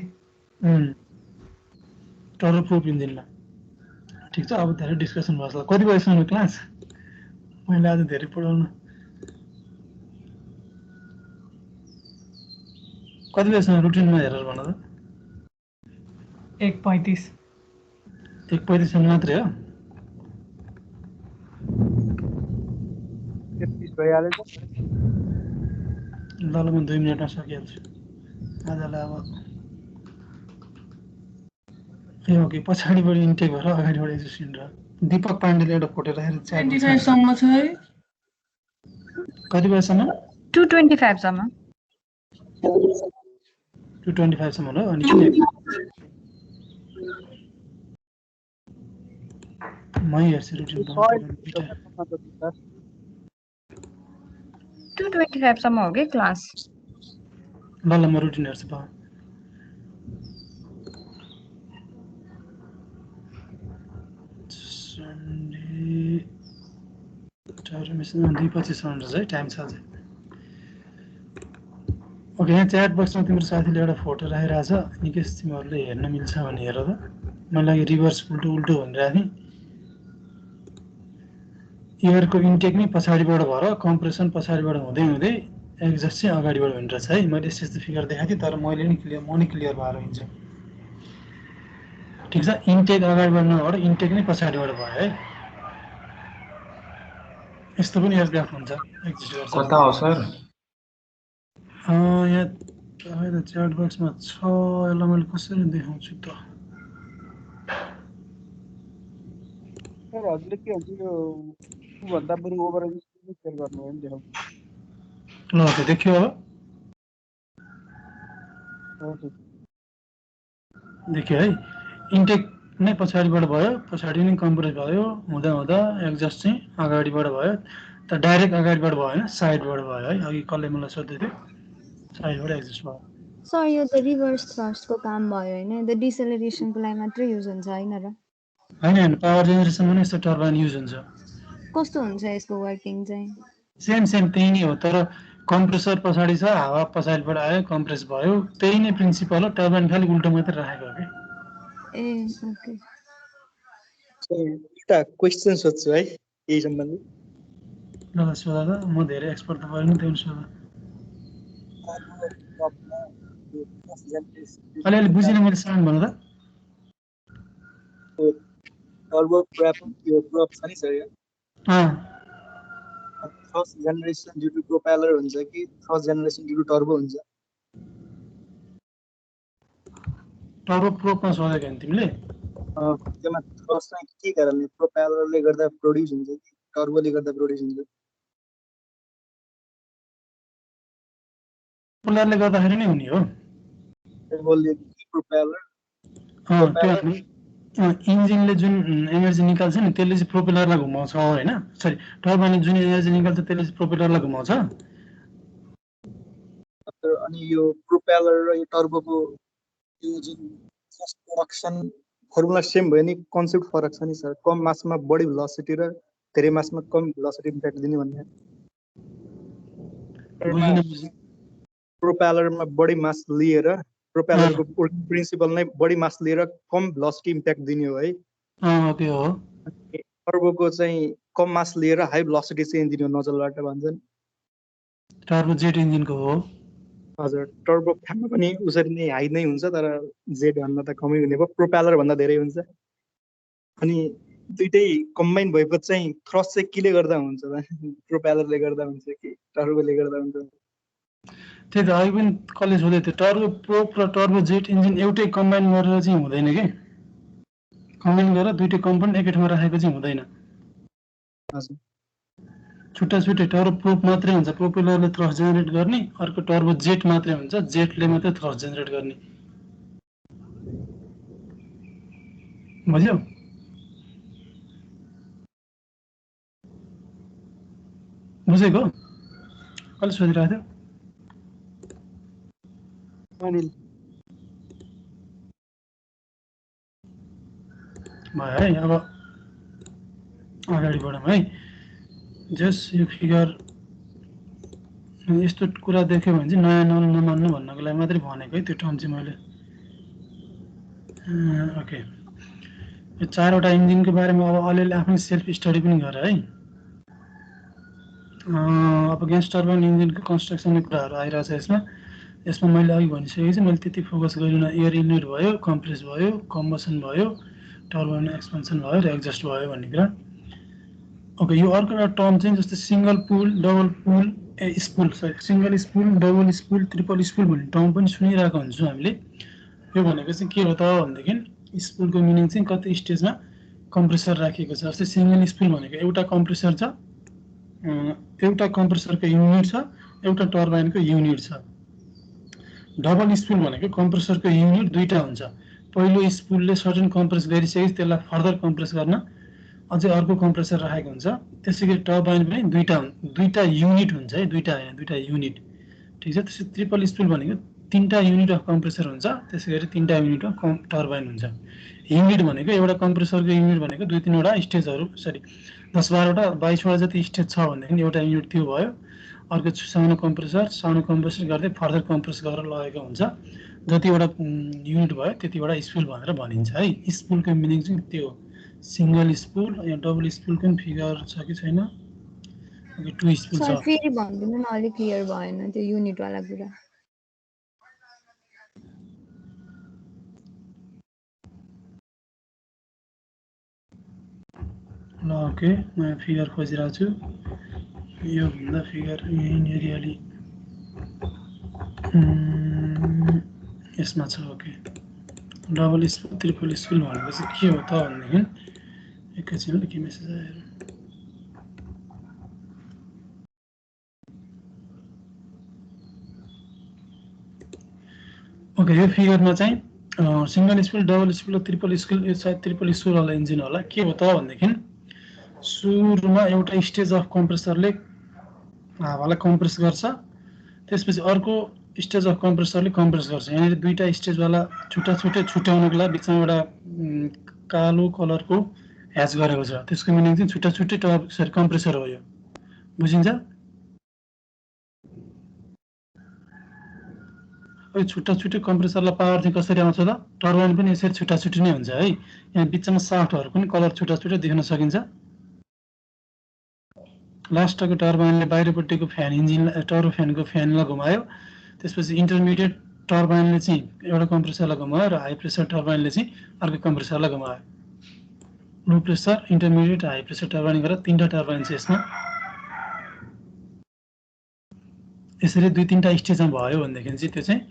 टर्बो प्रुफ इन्जिनमा ठिक छ। अब धेरै डिस्कसन भएको छ। कति बजीसम्म क्लास? मैले आज धेरै पढाउनु। कति बजीसम्म रुटिनमा हेरेर भन त। 1:35 1:35 मात्रै हो? 33 भइहाल्यो त। ल म 2 मिनटमा सकिहाल्छु आजलाई। अब ए ओके, पछाडिबाट इन्टेक भएर अगाडिबाट एजुकेसन र दीपक पाण्डेले एउटा फोटो राखेर च्याट 25 सम्म छ है। कति बजीसम्म? 2:25 सम्म। 2:25 सम्म हो। अनि किन मै हेर्छु रुटिन 2:25 सम्म हो कि क्लास? ल म रुटिन हेर्छु पा। सन्डे 2:25 है, टाइम छ अझै। ओके, यहाँ च्याट बक्समा तिम्रो साथीले एउटा फोटो राखिरहेछ। निकेश तिमीहरूले हेर्न मिल्छ भने हेर त। मलाई लागि रिभर्स उल्टो उल्टो भनिरहेको थिएँ। एयरको इन्टेक नै पछाडिबाट भएर कम्प्रेसन पछाडिबाट हुँदै हुँदै एक्जस्ट चाहिँ अगाडिबाट हुँदोरहेछ है। मैले यस्तो फिगर देखाएको थिएँ, तर मैले नि क्लियर, म नि क्लियर भएर हुन्छ। ठिक छ, इन्टेक अगाडिबाट नभएर इन्टेक नै पछाडिबाट भयो है। यस्तो पनि एयरक्राफ्ट हुन्छ, एक्जिस्ट गर्छ। कता हो सर? यहाँ तपाईँको च्याट बक्समा छ। यसलाई मैले कसरी देखाउँछु त? सर हजुरले के भन्छ यो भन्दा बरु ओभरअल सेयर गर्नुभयो नि देखाउँ। ल ओके, देखियो अब? देखियो है। इन्टेक नै पछाडिबाट भयो, पछाडि नै कम्प्रेस भयो, हुँदा हुँदा एक्जस्ट चाहिँ अगाडिबाट भयो। त डाइरेक्ट अगाडिबाट भयो होइन, साइडबाट भयो है। अघि कसले मलाई सोध्दै थियो, साइडबाट एक्जस्ट भयो। सर यो त रिभर्स थ्रस्टको काम भयो होइन? यो त डिसेलरेसनको लागि मात्रै युज हुन्छ होइन र? होइन, पावर जेनेरेसनमा नै यस्तो टर्बाइन युज हुन्छ। कस्तो हुन्छ यसको वर्किङ चाहिँ? सेम त्यही नै हो, तर कम्प्रेसर पछाडि छ, हावा पछाडिबाट आयो, कम्प्रेस भयो। त्यही नै प्रिन्सिपल हो। टर्बाइन खालि उल्टो मात्रै राखेको हो कि। ए ओके। एउटा क्वेसन सोध्छु है यही सम्बन्धी। ल सोधा त, म धेरै एक्सपर्ट त भएन, त्यही सोधा। अलिअलि बुझिनँ मैले, साउन्ड भन त। टर्बो प्रोप यो प्रोप छ नि सर, यो first generation due to propeller हुन्छ कि first generation due to turbo हुन्छ? टर्बो प्रोपमा सोधेको नि तिमीले? त्यसमा फर्स्ट चाहिँ के कारणले प्रोपेलरले गर्दा प्रोड्युस हुन्छ कि टर्बोले गर्दा प्रोड्युस हुन्छ? प्रोपेलरले गर्दाखेरि नै हुने हो। टर्बोले कि प्रोपेलर? इन्जिनले जुन एनर्जी निकाल्छ नि, त्यसले चाहिँ प्रोपेलरलाई घुमाउँछ होइन। सरी, टर्बाइनले जुन एनर्जी निकाल्छ त्यसले चाहिँ प्रोपेलरलाई घुमाउँछ। अनि यो प्रोपेलर र यो टर्बोको यो जुन फर्स्ट प्रोडक्सन फर्मुला सेम भयो नि, कन्सेप्ट फरक छ नि सर। कम मासमा बढी भेलोसिटी र धेरै मासमा कम भेलोसिटी इम्प्याक्ट दिने भन्ने। प्रोपेलरमा बढी मास लिएर, प्रोपेलरको प्रिन्सिपल नै बढी मास लिएर कम भेलोसिटी इम्प्याक्ट दिने हो है। त्यो हो। टर्बोको चाहिँ कम मास लिएर हाई भेलोसिटी चाहिँ दिने हो नजलबाट भन्छन्। टर्बो जेट इन्जिनको हो। हजुर, टर्बो फ्यानमा पनि उसरी नै हाई नै हुन्छ, तर जेट भन्दा त कमै हुने भयो, प्रोपेलर भन्दा धेरै हुन्छ। अनि दुइटै कम्बाइन भएपछि चाहिँ थ्रस्ट चाहिँ केले गर्दा हुन्छ त? प्रोपेलरले गर्दा हुन्छ कि टर्बोले गर्दा हुन्छ? त्यही त अघि पनि कसले सोधेको थियो, टर्बो प्रोप र टर्बो जेट इन्जिन एउटै कम्बाइन गरेर चाहिँ हुँदैन कि। कम्बाइन गरेर दुइटै कम्पोनेन्ट एकै ठाउँमा राखेको चाहिँ हुँदैन। छुट्टा छुट्टै टर्बो प्रोप मात्रै हुन्छ, प्रोपेलरले थ्रस्ट जेनेरेट गर्ने। अर्को टर्बो जेट मात्रै हुन्छ, जेटले मात्रै थ्रस्ट जेनेरेट गर्ने। बुझ्यौ? बुझेको? कसले सोधिरहेको थियो? अनिल। भयो है। अब अगाडि बढौँ है। जस यो फिगर यस्तो कुरा देख्यो भने चाहिँ नयाँ नमान्नु भन्नको लागि मात्रै भनेको है त्यो टर्म चाहिँ मैले। ओके, यो 4वटा इन्जिनको बारेमा अब अलिअलि आफ्नै सेल्फ स्टडी पनि गरेँ है। अब ग्यास टर्बाइन इन्जिनको कन्स्ट्रक्सनको कुराहरू आइरहेछ यसमा। यसमा मैले अघि भनिसकेको छु, मैले त्यति फोकस गरिनँ। एयर इनलेट भयो, कम्प्रेस भयो, कम्बसन भयो, टर्बाइन एक्सपेन्सन भयो र एक्जस्ट भयो भन्ने कुरा। ओके, यो अर्को एउटा टर्म चाहिँ जस्तै सिङ्गल पुल, डबल पुल, स्पुल, सरी सिङ्गल स्पुल, डबल स्पुल, ट्रिपल स्पुल भन्ने टर्म पनि सुनिरहेको हुन्छौँ हामीले। यो भनेको चाहिँ के हो त भनेदेखि स्पुलको मिनिङ चाहिँ कति स्टेजमा कम्प्रेसर राखिएको छ। जस्तै सिङ्गल स्पुल भनेको एउटा कम्प्रेसर छ, एउटा कम्प्रेसरको युनिट छ, एउटा टर्बाइनको युनिट छ। डबल स्पुल भनेको कम्प्रेसरको युनिट दुईटा हुन्छ। पहिलो स्पुलले सर्टेन कम्प्रेस गरिसकेपछि त्यसलाई फर्दर कम्प्रेस गर्न अझै अर्को कम्प्रेसर राखेको हुन्छ। त्यसैगरी टर्बाइन पनि दुईटा युनिट हुन्छ है, दुईटा होइन, दुईटा युनिट, ठिक छ। त्यसै ट्रिपल स्पुल भनेको 3टा युनिट अफ कम्प्रेसर हुन्छ, त्यसैगरी 3टा युनिट अफ टर्बाइन हुन्छ। युनिट भनेको एउटा कम्प्रेसरको युनिट भनेको 2-3वटा स्टेजहरू, सरी 10-12वटा 22वटा जति स्टेज छ भनेदेखि एउटा युनिट त्यो भयो। अर्को सानो कम्प्रेसर गर्दै फर्दर कम्प्रेस गरेर लगेको हुन्छ। जतिवटा युनिट भयो त्यतिवटा स्पुल भनेर भनिन्छ है। स्पुलको मिनिङ चाहिँ त्यो सिङ्गल स्पुल। यहाँ डबल स्पुलको पनि फिगर छ कि छैन? ओके, 2 स्पुल छ। फेरि भन्दिनु न, अलि क्लियर भएन त्यो युनिट वाला कुरा। ल ओके, म फिगर खोजिरहेको छु। यो भन्दा फिगर यहीँनिर अलि यसमा छ। ओके, डबल स्पुल, ट्रिपल स्पुल भनेको चाहिँ के हो त भनेदेखि एकैछिन के मेसेज आयो। ओके, यो फिगरमा चाहिँ सिङ्गल स्पुल, डबल स्पुल, ट्रिपल स्पुल, यो सायद ट्रिपल स्पुल वाला इन्जिन होला। के हो त भनेदेखि सुरुमा एउटा स्टेज अफ कम्प्रेसरले हावालाई कम्प्रेस गर्छ, त्यसपछि अर्को स्टेज अफ कम्प्रेसरले कम्प्रेस गर्छ। यहाँनिर दुईटा स्टेजवाला छुट्याउनको लागि बिचमा एउटा कालो कलरको ह्याच गरेको छ। त्यसको मिनिङ चाहिँ छुट्टै कम्प्रेसर हो यो, बुझिन्छ? यो छुट्टै कम्प्रेसरलाई पावर चाहिँ कसरी आउँछ त? टर्बाइन पनि यसरी छुट्टा नै हुन्छ है। यहाँ बिचमा साफ्टहरू पनि कलर छुट्टा देख्न सकिन्छ। लास्टको टर्बाइनले बाहिरपट्टिको फ्यान इन्जिनलाई, टर्बो फ्यानको फ्यानलाई घुमायो। त्यसपछि इन्टरमिडिएट टर्बाइनले चाहिँ एउटा कम्प्रेसरलाई घुमायो र हाई प्रेसर टर्बाइनले चाहिँ अर्को कम्प्रेसरलाई घुमायो। Low pressure, intermediate, high pressure turbine गरेर 3टा टर्बाइन चाहिँ यसमा यसरी 2-3टा स्टेजमा भयो भनेदेखि चाहिँ त्यो चाहिँ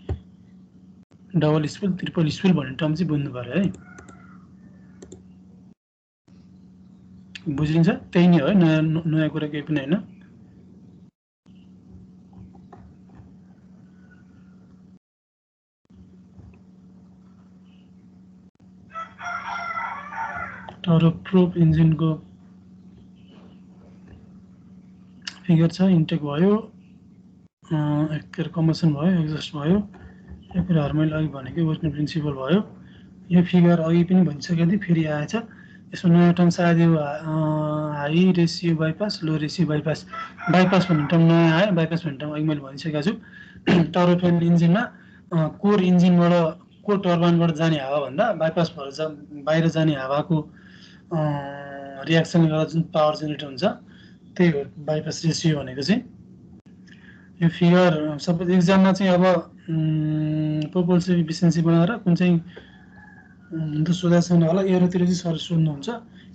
डबल स्पुल, ट्रिपल स्पुल भन्ने टर्म चाहिँ बुझ्नु पर्यो है। बुझिन्छ? त्यही नै हो है, नयाँ कुरा केही पनि होइन। टर्बोप्रोप इन्जिनको फिगर छ। इन्टेक भयो, कम्बसन भयो, एक्जस्ट भयो। यो कुराहरू मैले अघि भनेको वर्किङ प्रिन्सिपल भयो। यो फिगर अघि पनि भनिसकेको थिएँ, फेरि आएछ। यसमा नयाँ टर्म सायद यो हाई रेसियो बाइपास, लो रेसियो बाइपास। बाइपास भन्ने टर्म नयाँ आयो। बाइपास भन्ने टर्म अघि मैले भनिसकेको छु। टर्बोफेन इन्जिनमा कोर इन्जिनबाट, कोर टर्बाइनबाट जाने हावाभन्दा बाइपास भएर बाहिर जाने हावाको रियाक्सनले गर्दा जुन पावर जेनेरेट हुन्छ त्यही हो बाइपास रेसियो भनेको चाहिँ। यो फिगर सपोज एक्जाममा चाहिँ अब प्रोपोल्सिभ इफिसियन्सी बनाएर कुन चाहिँ सोधा छैन होला, एरोतिर चाहिँ सर सोध्नुहुन्छ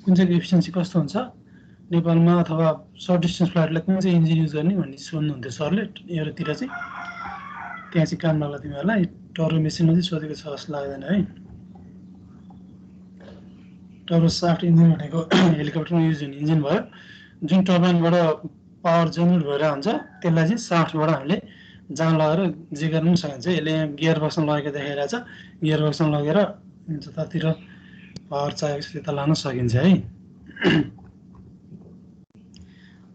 कुन चाहिँ एफिसियन्सी कस्तो हुन्छ नेपालमा, अथवा सर्ट डिस्टेन्स फ्लाइटलाई कुन चाहिँ इन्जिन युज गर्ने भन्ने सोध्नुहुन्थ्यो सरले एरोतिर चाहिँ। त्यहाँ चाहिँ काम लाग्ला तिमीहरूलाई। टर्बो मेसिनमा चाहिँ सोधेको छ जस्तो लाग्दैन है। टर्बो साफ्ट इन्जिन भनेको हेलिकप्टरमा युज हुने इन्जिन भयो। जुन टर्बाइनबाट पावर जेनेरेट भएर हुन्छ त्यसलाई चाहिँ साफ्टबाट हामीले जान लगाएर जे गर्न पनि सकिन्छ। यसले यहाँ गियर बक्समा लगेको देखाइरहेछ। गियर बक्समा लगेर जतातिर पावर चाहिएको छ त्यता लान सकिन्छ है।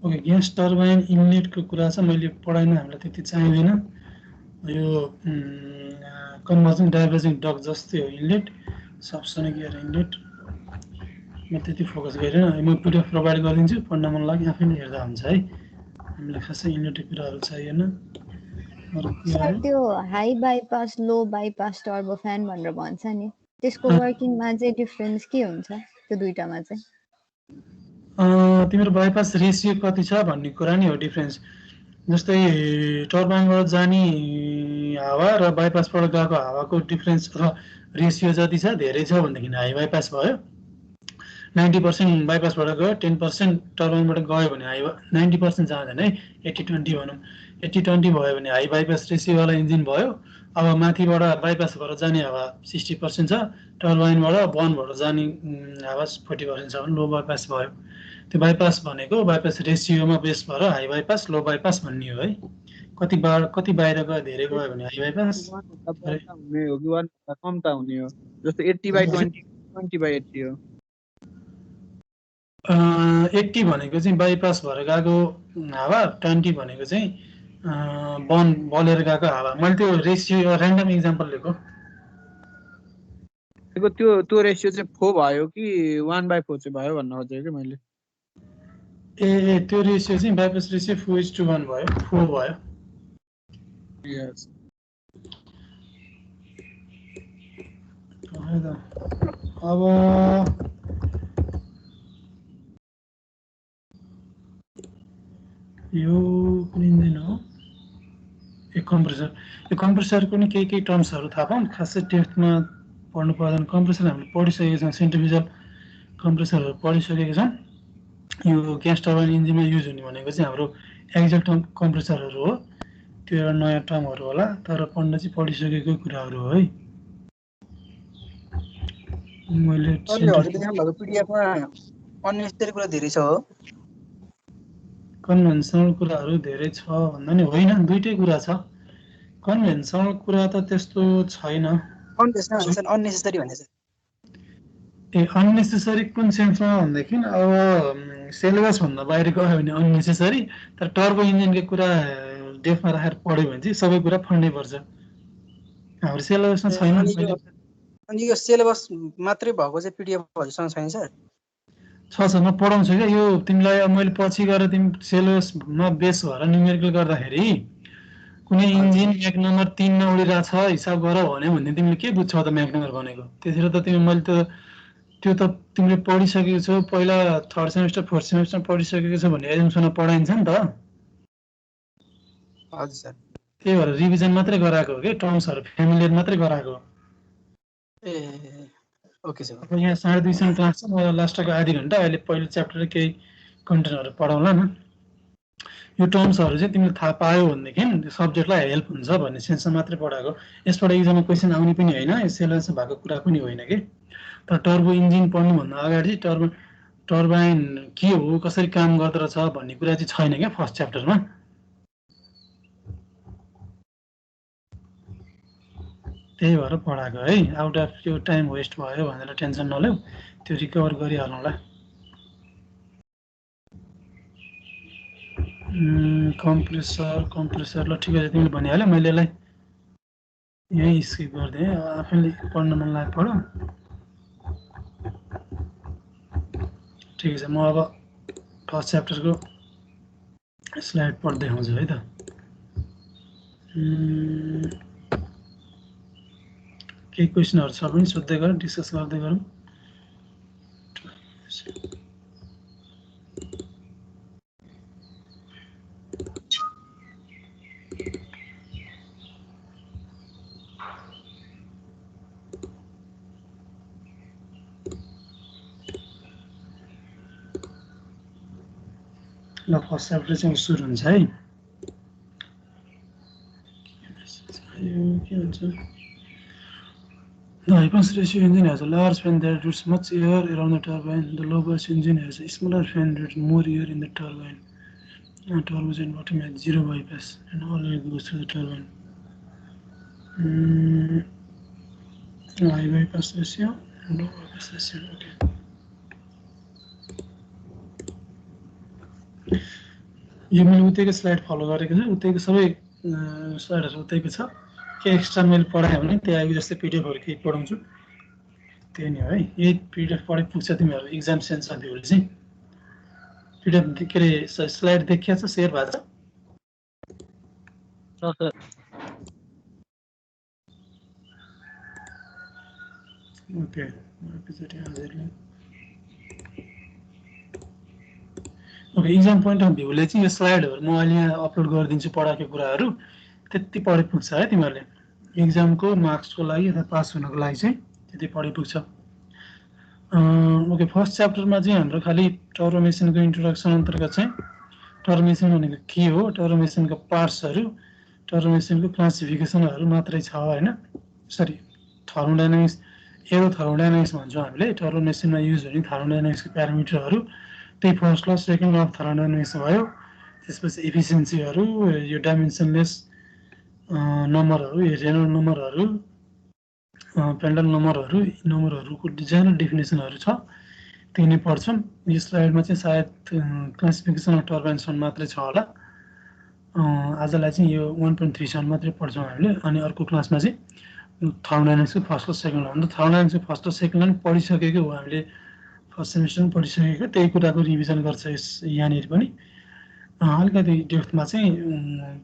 ओके, ग्यास टर्बाइन इनलेटको कुरा छ, मैले पढाइनँ, हामीलाई त्यति चाहिँदैन। यो कन्भर्जिङ डाइभर्जिङ डक जस्तै हो इनलेट, सबसोनिक एयर इनलेट। म त्यति फोकस गरिनँ। म पिडिएफ प्रोभाइड गरिदिन्छु, पढ्न मन लाग्यो आफैले हेर्दा हुन्छ है। हामीलाई खासै यिनीहरू कुराहरू चाहिएन। सर त्यो हाई बाइपास लो बाइपास टर्बो फ्यान भनेर भन्छ नि त्यसको वर्किङमा चाहिँ डिफरेन्स के हुन्छ त्यो दुईटामा चाहिँ? तिम्रो बाइपास रेसियो कति छ भन्ने कुरा नि हो डिफरेन्स। जस्तै टर्बाइनबाट जाने हावा र बाइपासबाट गएको हावाको डिफरेन्स अथवा रेसियो जति छ धेरै छ भनेदेखि हाई बाइपास भयो। 90% बाइपासबाट गयो 10% टर्बाइनबाट गयो भने हाई 90% जाँदैन है 80-20 भनौँ। 80-20 भयो भने हाई बाइपास रेसियोवाला इन्जिन भयो। अब माथिबाट बाइपासबाट जाने हावा 60% छ, टर्बाइनबाट बर्नबाट जाने हावा 40% छ भने लो बाइपास भयो। त्यो बाइपास भनेको बाइपास रेसियोमा बेस भएर हाई बाइपास लो बाइपास भन्ने हो है। कति बाहिर गयो धेरै गयो भने हाई बाइपास हुने हो कि वन कम त हुने हो। जस्तो 80/20 20/80 हो। 80 भनेको चाहिँ बाइपास भएर गएको हावा, 20 भनेको चाहिँ बलेर गएको हावा। मैले त्यो रेसियो ऱ्यान्डम इक्जाम्पल लिएको। त्यो रेसियो चाहिँ 4 भयो कि 1/4 चाहिँ भयो भन्न खोजेको कि मैले। ए त्यो रेसियो चाहिँ बाइपास रेसियो 4:1 भयो, 4 भयो। यस। अब यो कुन इन्जिन हो? कम्प्रेसर। यो कम्प्रेसरको नि केही टर्म्सहरू थाहा पाऊँ, खासै डेप्थमा पढ्नु पर्दैन। कम्प्रेसर हामीले पढिसकेका छौँ, सेन्ट्रिफ्युजल कम्प्रेसरहरू पढिसकेका छौँ। यो ग्यास टर्बाइन इन्जिनमा युज हुने भनेको चाहिँ हाम्रो एक्जल कम्प्रेसरहरू हो। त्यो एउटा नयाँ टर्महरू होला, तर पढ्न चाहिँ पढिसकेको कुराहरू हो है। मैले पिडिएफमा अननेसेसरी कुरा धेरै छ हो। कन्भेन्सनल कुराहरू धेरै छ भन्दा नि होइन, दुईटै कुरा छ। कन्भेन्सनल कुरा त त्यस्तो छैन। अननेसेसरी भने चाहिँ अननेसेसरी कुन सेन्समा भन्देखि अब सिलेबस भन्दा बाहिर गयो भने अननेसेसरी, तर टर्बो इन्जिनको कुरा डेफमा राखेर पढ्यो भने चाहिँ सबै कुरा पढ्नै पर्छ। हाम्रो सिलेबसमा छैन। अनि यो सिलेबस मात्रै भएको चाहिँ पिडिएफ हजुरसँग छैन सर? छ म पढाउँछु क्या। यो तिमीलाई मैले पछि गएर तिमी सिलेबसमा बेस भएर न्युमेरिकल गर्दाखेरि कुनै इन्जिन म्याक नम्बर 3 मा उडिरहेछ हिसाब गर भने तिमीले के बुझ्छौ त म्याक नम्बर भनेको? त्यसरी त तिमी मैले त्यो त तिमीले पढिसकेको छौ, पहिला 3rd सेमेस्टर 4th सेमेस्टर पढिसकेको छ भने एजम्सनमा पढाइन्छ नि त। हजुर सर। त्यही भएर रिभिजन मात्रै गराएको हो कि, टर्म्सहरू फ्यामिलियर मात्रै गराएको। ए ओके सर। अब यहाँ 2.5 सम्म क्लास छ, म लास्टको आधी घन्टा अहिले पहिलो च्याप्टर केही कन्टेन्टहरू पढाउला न। यो टर्म्सहरू चाहिँ तिमीले थाहा पायो भनेदेखि सब्जेक्टलाई हेल्प हुन्छ भन्ने सेन्समा मात्रै पढाएको। यसबाट एक्जाममा क्वेसन आउने पनि होइन, यो सिलेबसमा भएको कुरा पनि होइन कि। तर टर्बो इन्जिन पढ्नुभन्दा अगाडि टर्बाइन के हो, कसरी काम गर्दछ भन्ने कुरा चाहिँ छैन क्या फर्स्ट च्याप्टरमा। त्यही भएर पढाएको है। आउट अफ यो टाइम वेस्ट भयो भनेर टेन्सन नल्याऊ, त्यो रिकभर गरिहालौँला। कम्प्रेसर ल ठिकै छ, तिमीले भनिहाल्यो। मैले यसलाई यहीँ स्किप गरिदिएँ, आफैले पढ्न मन लाग्यो पढ। ठिकै छ, म अब फर्स्ट च्याप्टरको स्लाइड पढ्दै आउँछु है त। केही क्वेसनहरू छ भने सोध्दै गरौँ, डिस्कस गर्दै गरौँ। ल फर्स्ट च्याप्टर चाहिँ सुरु हुन्छ है। के हुन्छ? The high-pressure ratio engine has a large fan that routes much air around the turbine. The low-pressure engine has a smaller fan that routes more air in the turbine. Turbojet bottom has 0 bypass and all air goes through the turbine. High bypass ratio and low bypass ratio. Okay. यो मैले उतैको slide follow गरेको छु, उतैको सबै स्लाइडहरू उतैको छ। के extra मैले पढाएँ भने त्यही जस्तै पिडिएफहरू केही पढाउँछु, त्यही नै हो है। यही पिडिएफ पढे पुग्छ तिमीहरू इक्जाम सेन्स साथीहरूले चाहिँ। पिडिएफ के अरे स्लाइड देखिया छ, सेयर भएको छ। सर ओके एकैचोटि हजुरले ओके इक्जाम पोइन्ट अफ भ्यूले चाहिँ यो स्लाइडहरू म अहिले यहाँ अपलोड गरिदिन्छु पढाएको कुराहरू त्यति पढे पुग्छ है तिमीहरूले इक्जामको मार्क्सको लागि अथवा पास हुनको लागि चाहिँ त्यति पढे पुग्छ ओके फर्स्ट च्याप्टरमा चाहिँ हाम्रो खालि टर्बोमेसिनको इन्ट्रोडक्सन अन्तर्गत चाहिँ टर्बोमेसिन भनेको के हो टर्बोमेसिनको पार्ट्सहरू टर्बोमेसिनको क्लासिफिकेसनहरू मात्रै छ हैन सरी थर्मोडायनामिक्स एरो थर्मोडायनामिक्स भन्छौँ हामीले टर्बोमेसिनमा युज हुने थर्मोडायनामिक्सको प्यारामिटरहरू त्यही first law second law of thermodynamics भयो त्यसपछि एफिसियन्सीहरू यो डाइमेन्सनलेस नम्बरहरू रेनोल्ड नम्बरहरू पेन्डल नम्बरहरूको जेनरल डेफिनेसनहरू छ त्यही नै पढ्छौँ यो स्लाइडमा चाहिँ सायद क्लासिफिकेसन अफ टर्बाइन्सम्म मात्रै छ होला आजलाई चाहिँ यो 1.3 सम्म मात्रै पढ्छौँ हामीले अनि अर्को क्लासमा चाहिँ थर्मोडायनामिक्सको फर्स्ट र सेकेन्ड ल अन्त थर्मोडायनामिक्सको फर्स्ट र सेकेन्ड ल पढिसकेको हो हामीले फर्स्ट सेमिस्टर पढिसकेको त्यही कुराको रिभिजन गर्छ यस यहाँनिर पनि अलिकति डेप्थमा चाहिँ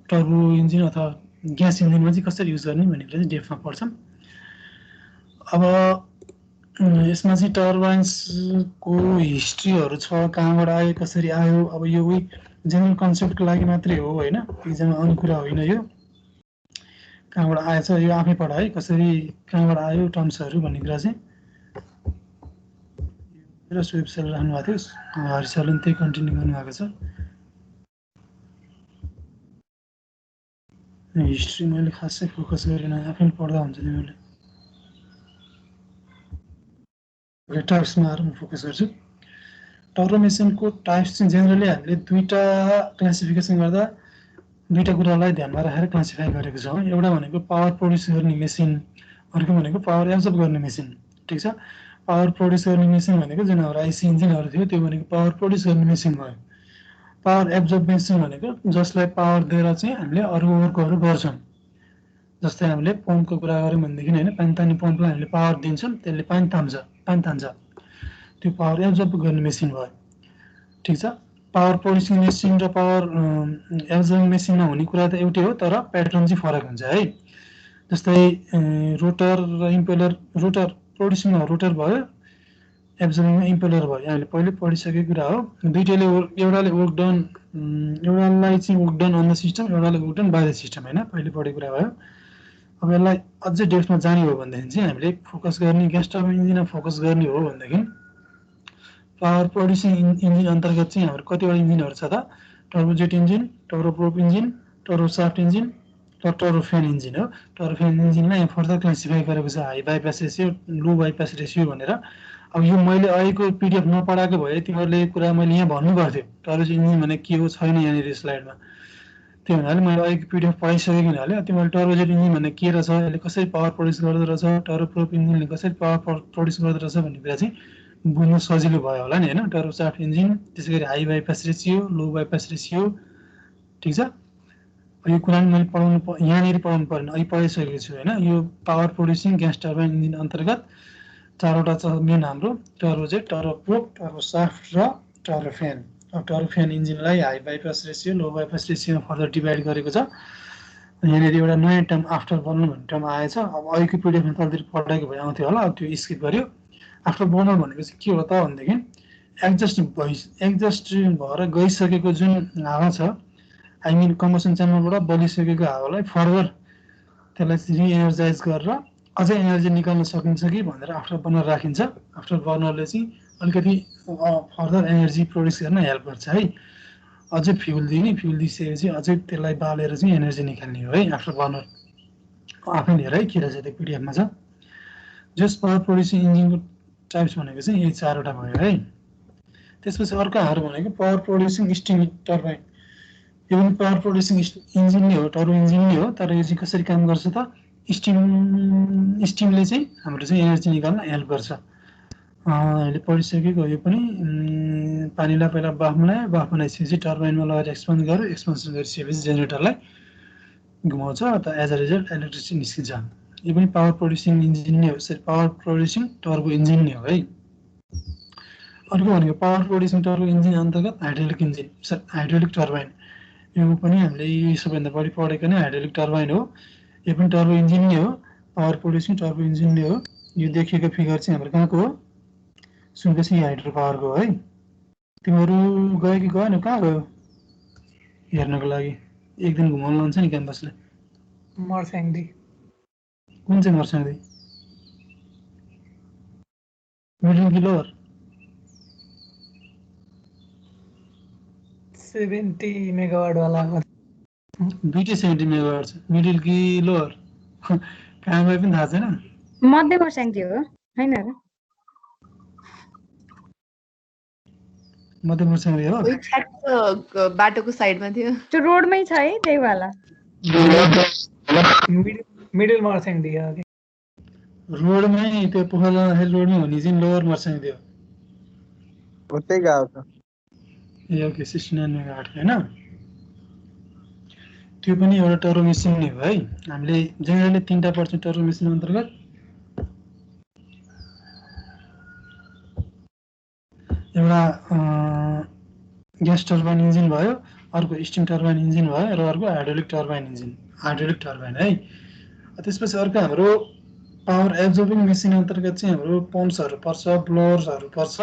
टर्बो इन्जिन अथवा ग्यास इन्जिनमा चाहिँ कसरी युज गर्ने भन्ने कुरा चाहिँ डेप्थमा पढ्छौँ अब यसमा चाहिँ टर्बाइन्सको हिस्ट्रीहरू छ कहाँबाट आयो कसरी आयो अब यो उही जेनरल कन्सेप्टको लागि मात्रै हो होइन इक्जाममा आउने कुरा होइन यो कहाँबाट आएछ यो आफै पढ है कसरी कहाँबाट आयो टर्म्सहरू भन्ने कुरा चाहिँ र वेबसाइट राख्नु भएको थियो हरि सरले त्यही कन्टिन्यू गर्नुभएको छ हिस्ट्री मैले खासै फोकस गरेन आफै पढ्दा हुन्छ तिमीहरूले टाइप्समा आएर म फोकस गर्छु टर्बोमेसिनको टाइप्स चाहिँ जेनरली हामीले दुईटा क्लासिफिकेसन गर्दा दुईटा कुरालाई ध्यानमा राखेर क्लासिफाई गरेको छौँ एउटा भनेको पावर प्रड्युस गर्ने मेसिन अर्को भनेको पावर एब्जर्ब गर्ने मेसिन ठिक छ पावर प्रड्युस गर्ने मेसिन भनेको जुन हाम्रो आइसी इन्जिनहरू थियो त्यो भनेको पावर प्रड्युस गर्ने मेसिन भयो पावर एब्जर्ब मेसिन भनेको जसलाई पावर दिएर चाहिँ हामीले अरू वर्कहरू गर्छौँ जस्तै हामीले पम्पको कुरा गऱ्यौँ भनेदेखि होइन पानी तान्ने पम्पलाई हामीले पावर दिन्छौँ त्यसले पानी तान्छ त्यो पावर एब्जर्ब गर्ने मेसिन भयो ठिक छ पावर प्रड्युसिङ मेसिन र पावर एब्जर्बिङ मेसिनमा हुने कुरा त एउटै हो तर प्याटर्न चाहिँ फरक हुन्छ है जस्तै रोटर र इम्पेलर रोटर प्रड्युसिङमा रोटर भयो एब्जर्बिङमा इम्पेलर भयो हामीले पहिले पढिसकेको कुरा हो दुईटैले एउटाले वर्क डन एउटालाई चाहिँ work done on the system एउटाले work done by the system होइन पहिले पढेको कुरा भयो अब यसलाई अझै डेप्थमा जाने हो भनेदेखि चाहिँ हामीले फोकस गर्ने ग्यास टर्बाइन इन्जिनमा फोकस गर्ने हो भनेदेखि पावर प्रड्युसिङ इन्जिन अन्तर्गत चाहिँ हाम्रो कतिवटा इन्जिनहरू छ त टर्बोजेट इन्जिन टर्बोप्रोप इन्जिन टर्बोसाफ्ट इन्जिन र टर्बोफ्यान इन्जिन हो टर्बोफ्यान इन्जिनलाई यहाँ फर्दर क्लासिफाई गरेको छ हाई बाइपास रेसियो लो बाइपास रेसियो भनेर अब यो मैले अहिलेको पिडिएफ नपढाएको भए तिमीहरूले कुरा मैले यहाँ भन्नु पर्थ्यो टर्बोजेट इन्जिन भने के हो छैन यहाँनिर स्लाइडमा त्यो हुनाले मैले अहिलेको पिडिएफ पढाइसकेको हुनाले तिमीहरूले टर्बोजेट इन्जिन भने के रहेछ यसले कसरी पावर प्रड्युस गर्दो रहेछ टर्बोप्रोप इन्जिनले कसरी पावर प्रड्युस गर्दो रहेछ भन्ने कुरा चाहिँ बुझ्न सजिलो भयो होला नि होइन टर्बोसाफ्ट इन्जिन त्यसै गरी हाई बाइपास रेसियो लो बाइपास रेसियो ठिक छ यो कुरा मैले पढाउनु यहाँनिर पढाउनु परेन अहिले पढाइसकेको छु होइन यो power producing gas turbine engine अन्तर्गत चारवटा छ मेन हाम्रो टर्बोजेट टर्बोप्रोप टर्बोसाफ्ट र टर्बोफ्यान अब टर्बोफ्यान इन्जिनलाई हाई बाइपास रेसियो लो बाइपास रेसियोमा फर्दर डिभाइड गरेको छ यहाँनिर एउटा नयाँ टर्म आफ्टर बर्नर भन्ने टर्म आएछ अब अहिलेको पिडिएफमा तलतिर पढाएको भए आउँथ्यो होला अब त्यो स्किप गर्यो आफ्टर बर्नर भनेको चाहिँ के हो त भनेदेखि एडजस्ट भएर गइसकेको जुन हावा छ आई मिन कम्बसन च्याम्बरबाट बलिसकेको हावालाई फर्दर त्यसलाई रिएनर्जाइज गरेर अझै एनर्जी निकाल्न सकिन्छ कि भनेर आफ्टर बर्नर राखिन्छ आफ्टर बर्नरले चाहिँ अलिकति फर्दर एनर्जी प्रड्युस गर्न हेल्प गर्छ है अझै फ्युल दिइसकेपछि अझै त्यसलाई बालेर चाहिँ एनर्जी निकाल्ने हो है आफ्टर बर्नर आफै हेर है के रहेछ त्यो पिडिएफमा छ जस पावर प्रड्युसिङ इन्जिनको टाइप्स भनेको चाहिँ यही चारवटा भयो है त्यसपछि अर्कोहरू भनेको पावर प्रड्युसिङ स्टिम टर्बाइन यो पनि पावर प्रड्युसिङ इन्जिन नै हो टर्बो इन्जिन नै हो तर यो चाहिँ कसरी काम गर्छ त स्टिमले चाहिँ हाम्रो चाहिँ एनर्जी निकाल्न हेल्प गर्छ अहिले पढिसकेको यो पनि पानीलाई पहिला बाफ बनायो बाफ बनाइसकेपछि टर्बाइनमा लगेर एक्सपान्ड गर्यो एक्सपान्सन गरिसकेपछि जेनेरेटरलाई घुमाउँछ त एज अ रिजल्ट इलेक्ट्रिसिटी निस्किन्छ यो पनि पावर प्रड्युसिङ इन्जिन नै हो पावर प्रड्युसिङ टर्बो इन्जिन नै हो है अर्को भनेको पावर प्रड्युसिङ टर्बो इन्जिन अन्तर्गत हाइड्रोलिक इन्जिन हाइड्रोलिक टर्बाइन यो पनि हामीले यो सबैभन्दा बढी पढेको नै हाइड्रोलिक टर्बाइन हो। यो पनि टर्बो इन्जिन नै हो, पावर प्रोड्युसिङ टर्बो इन्जिन नै हो। यो देखिएको फिगर चाहिँ हाम्रो कहाँको हो? सुनकोशी हाइड्रो पावरको है। तिमीहरू गयो कि गएन, कहाँ गयो हेर्नको लागि? एक दिन घुमाउनु लान्छ नि क्याम्पसले। मर्स्याङ्दी। कुन चाहिँ मर्स्याङ्दी? मिडल कि लोवर? 70 मेगावाट वाला दुईटै 70 मेगावाट छ। मिडल कि लोवर कहाँ गयो पनि थाहा छैन। मध्य मर्स्याङ्दी हो हैन र? मध्य मर्स्याङ्दी हो। ओइ ठ्याक्क बाटोको साइडमा थियो। त्यो रोडमै छ है त्यही वाला। मिडल मर्स्याङ्दी हो। रोडमै त्यो पोखरा जाँदाखेरि रोडमै हो नि चाहिँ लोवर मर्स्याङ्दी हो। त्यही गएको छ। ए ओके 69 मेगावाट हैन। त्यो पनि एउटा टर्बो मेसिन नै हो है। हामीले जेनरली 3टा पर्छ टर्बो मेसिन अन्तर्गत। एउटा ग्यास टर्बाइन इन्जिन भयो, अर्को स्टिम टर्बाइन इन्जिन भयो र अर्को hydraulic turbine engine, hydraulic turbine है। त्यसपछि अर्को हाम्रो पावर एब्जर्बिङ मेसिन अन्तर्गत चाहिँ हाम्रो पम्प्सहरू पर्छ, ब्लोअर्सहरू पर्छ।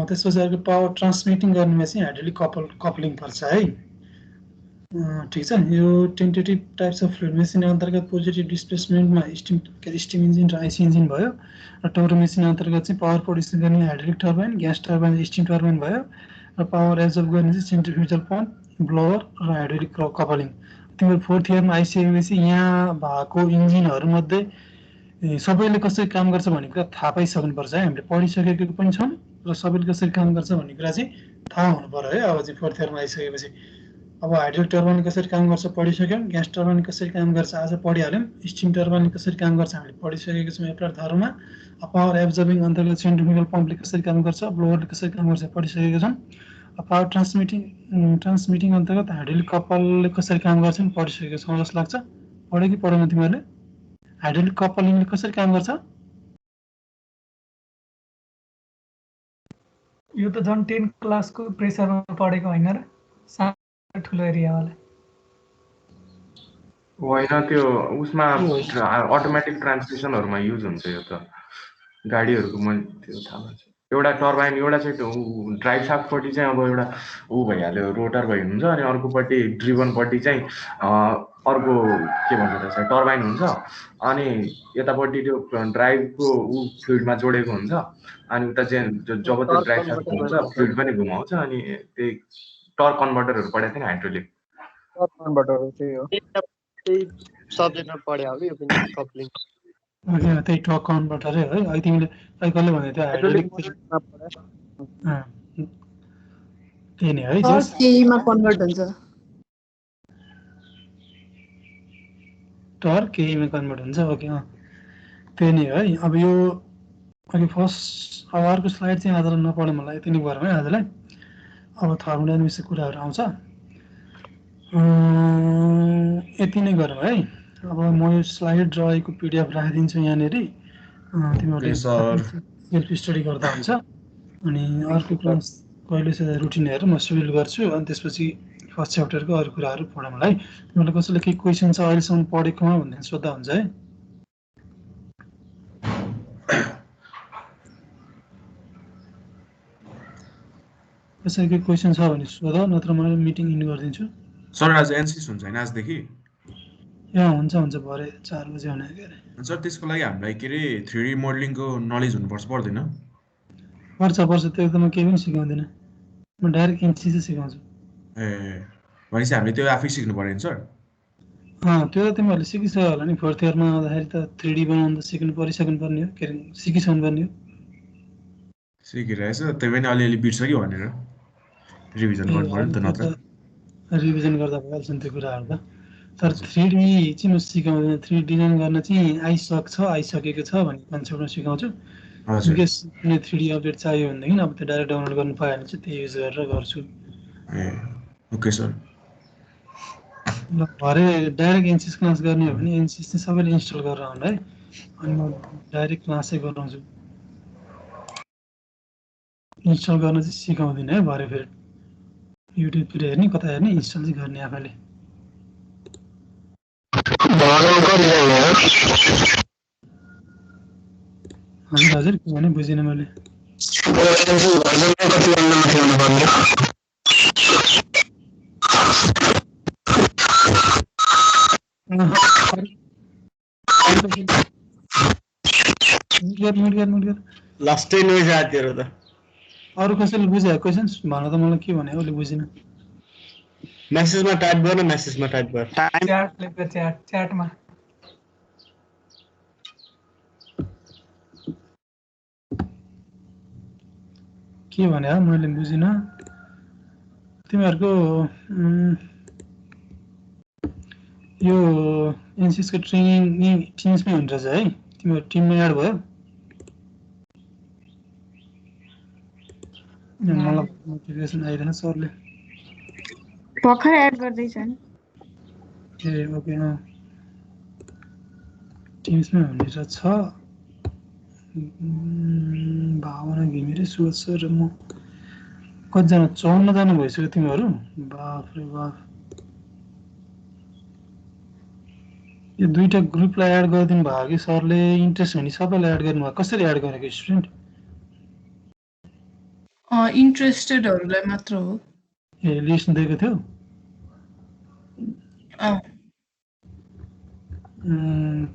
त्यसपछि अर्को पावर ट्रान्समिटिङ गर्नेमा चाहिँ हाइड्रोलिक कपलिङ पर्छ है। ठिक छ। यो tentative types of fluid machine अन्तर्गत पोजिटिभ डिस्प्लेसमेन्टमा स्टिम इन्जिन र आइसी इन्जिन भयो र टर्बो मेसिन अन्तर्गत चाहिँ पावर प्रोड्युस गर्ने hydraulic turbine, gas turbine, steam turbine भयो र पावर एब्जर्ब गर्ने चाहिँ सेन्ट्रिफ्युजल पम्प, ब्लोअर र हाइड्रोलिक कपलिङ। तिम्रो 4th इयरमा आइसकेपछि यहाँ भएको इन्जिनहरूमध्ये सबैले कसरी काम गर्छ भन्ने कुरा थाहा पाइसक्नुपर्छ है। हामीले पढिसकेको पनि छौँ र सबैले कसरी काम गर्छ भन्ने कुरा चाहिँ थाहा हुनु पर्यो है। अब चाहिँ 4th इयरमा आइसकेपछि अब हाइड्रोलिक टर्बाइन कसरी काम गर्छ पढिसक्यौँ, ग्यास टर्बाइन कसरी काम गर्छ आज पढिहाल्यौँ, स्टिम टर्बाइन कसरी काम गर्छ हामीले पढिसकेको छौँ एप्लाइड थरोमा। पावर एब्जर्बिङ अन्तर्गत सेन्ट्रिफ्युगल पम्पले कसरी काम गर्छ, ब्लोअरले कसरी काम गर्छ पढिसकेको छौँ। पावर ट्रान्समिटिङ अन्तर्गत हाइड्रोलिक कपलले कसरी काम गर्छन् पढिसकेको छौँ जस्तो लाग्छ। पढ्यो कि पढेन तिमीहरूले? हाइड्रोलिक कपलिङले कसरी काम गर्छ? यो त झन् 10 क्लासको प्रेसरमा पढेको होइन र? ठुलो एरियावाला होइन, त्यो उसमा अटोमेटिक ट्रान्समिसनहरूमा युज हुन्छ। यो त गाडीहरूको मैले त्यो थाहा भएको छ। एउटा टर्बाइन, एउटा चाहिँ ड्राइभ साफ्टपट्टि चाहिँ अब एउटा भइहाल्यो, रोटर भइनुहुन्छ, अनि अर्कोपट्टि ड्रिभनपट्टि चाहिँ अर्को के भन्छ त्यसलाई टर्बाइन हुन्छ, अनि यतापट्टि त्यो ड्राइभको फ्लुइडमा जोडेको हुन्छ, अनि उता चाहिँ जब त्यो ड्राइभ साफ्ट हुन्छ फ्लुइड पनि घुमाउँछ, अनि त्यही टर्क कन्भर्टरहरू पढाएको थिएँ नि हाइड्रोलिक टर्क कन्भर्टर त्यही हो। त्यही सब्जेक्टमा पढ्यो हो यो पनि कपलिङ। त्यही टर्क कन्भर्टरै है। अहिले तिमीले कसले भने थियो हाइड्रोलिक त्यही नै है। केहीमा कन्भर्ट हुन्छ। टर्क केहीमा कन्भर्ट हुन्छ। ओके त्यही नै है। अब यो अघि फर्स्ट अर्को स्लाइड चाहिँ आजलाई नपढ्नु मलाई यति नै गरौँ है आजलाई। अब थर्मोडाइनामिक्सको कुराहरू आउँछ, यति नै गरौँ है। अब म यो स्लाइड रहेको पिडिएफ राखिदिन्छु यहाँनिर, तिमीहरूले सेल्फ स्टडी गर्दा हुन्छ। अनि अर्को क्लास कहिले रुटिन हेरेर म सेड्युल गर्छु, अनि त्यसपछि फर्स्ट च्याप्टरको अरू कुराहरू पढौँ होला है। तिमीहरूले कसैले केही क्वेसन छ अहिलेसम्म पढेकोमा भन्ने सोद्धा हुन्छ है। कसैको केही क्वेसन छ भने सोध, नत्र मैले मिटिङ इन्ड गरिदिन्छु। सर आज एनसिस हुन्छ होइन आजदेखि? हुन्छ भरे 4 बजे आउने के अरे। सर त्यसको लागि हामीलाई के अरे 3D मोडलिङको नलेज हुनुपर्छ पर्दैन? पर्छ त्यो त म केही पनि सिकाउँदिनँ, म डाइरेक्ट एनसिसै सिकाउँछु। भनेपछि हामीले त्यो आफै सिक्नु पर्यो नि सर? त्यो त तिमीहरूले सिकिसक्यो होला नि। 4th इयरमा आउँदाखेरि त 3D बनाउनु त सिक्नु पर्ने हो, के अरे सिकिसक्नु पर्ने हो। सिकिरहेछ त्यही पनि अलिअलि बिर्छ कि भनेर रिभिजन गर्नु पर्यो नि त, नत्र रिभिजन गर्दा भइहाल्छ नि त्यो कुराहरू त। तर 3D चाहिँ म सिकाउँदैन। 3D डिजाइन गर्न चाहिँ आइसकेको छ भन्ने कन्सेप्टमा सिकाउँछु। इनकेस कुनै 3D अपडेट चाहियो भनेदेखि अब त्यो डाइरेक्ट डाउनलोड गर्नु पायो भने चाहिँ त्यही युज गरेर गर्छु। Okay sir. ल भरे डाइरेक्ट एनसिस क्लास गर्ने हो भने एनसिस चाहिँ सबैले इन्स्टल गरेर आउनु है, अनि म डाइरेक्ट क्लासै गराउँछु। इन्स्टल गर्न चाहिँ सिकाउँदिनँ है भरे फेरि। युट्युबतिर हेर्ने कता हेर्ने इन्स्टल चाहिँ गर्ने आफैले हजुर हजुर के भने बुझिनँ मैले लास्टै नोइज आयो तेरो त अरू कसैले बुझ्यो क्वेसन भन त मलाई के भने उसले बुझिनँ मेसेजमा टाइप गर्न मेसेजमा टाइप गर च्याट लेख च्याटमा के भने मैले बुझिनँ तिमीहरूको यो एनसिएसको ट्रेनिङ नि टिम्समै हुन्छ है तिमीहरू टिममा एड भयो मलाई नोटिफिकेसन आइरहेछ सरले भर्खर एड गर्दैछन् ए ओके टिम्समै हुने रहेछ भावना घिमिरे सुरज सर र म कतिजना 54 जना भइसक्यो तिमीहरू बाफ रे बाफ यो दुईटा ग्रुपलाई एड गरिदिनु भयो कि सरले इन्ट्रेस्ट हुने सबैलाई एड गर्नुभयो कसरी एड गरेको स्टुडेन्ट इन्ट्रेस्टेडहरूलाई मात्र हो ए लिस्ट दिएको थियो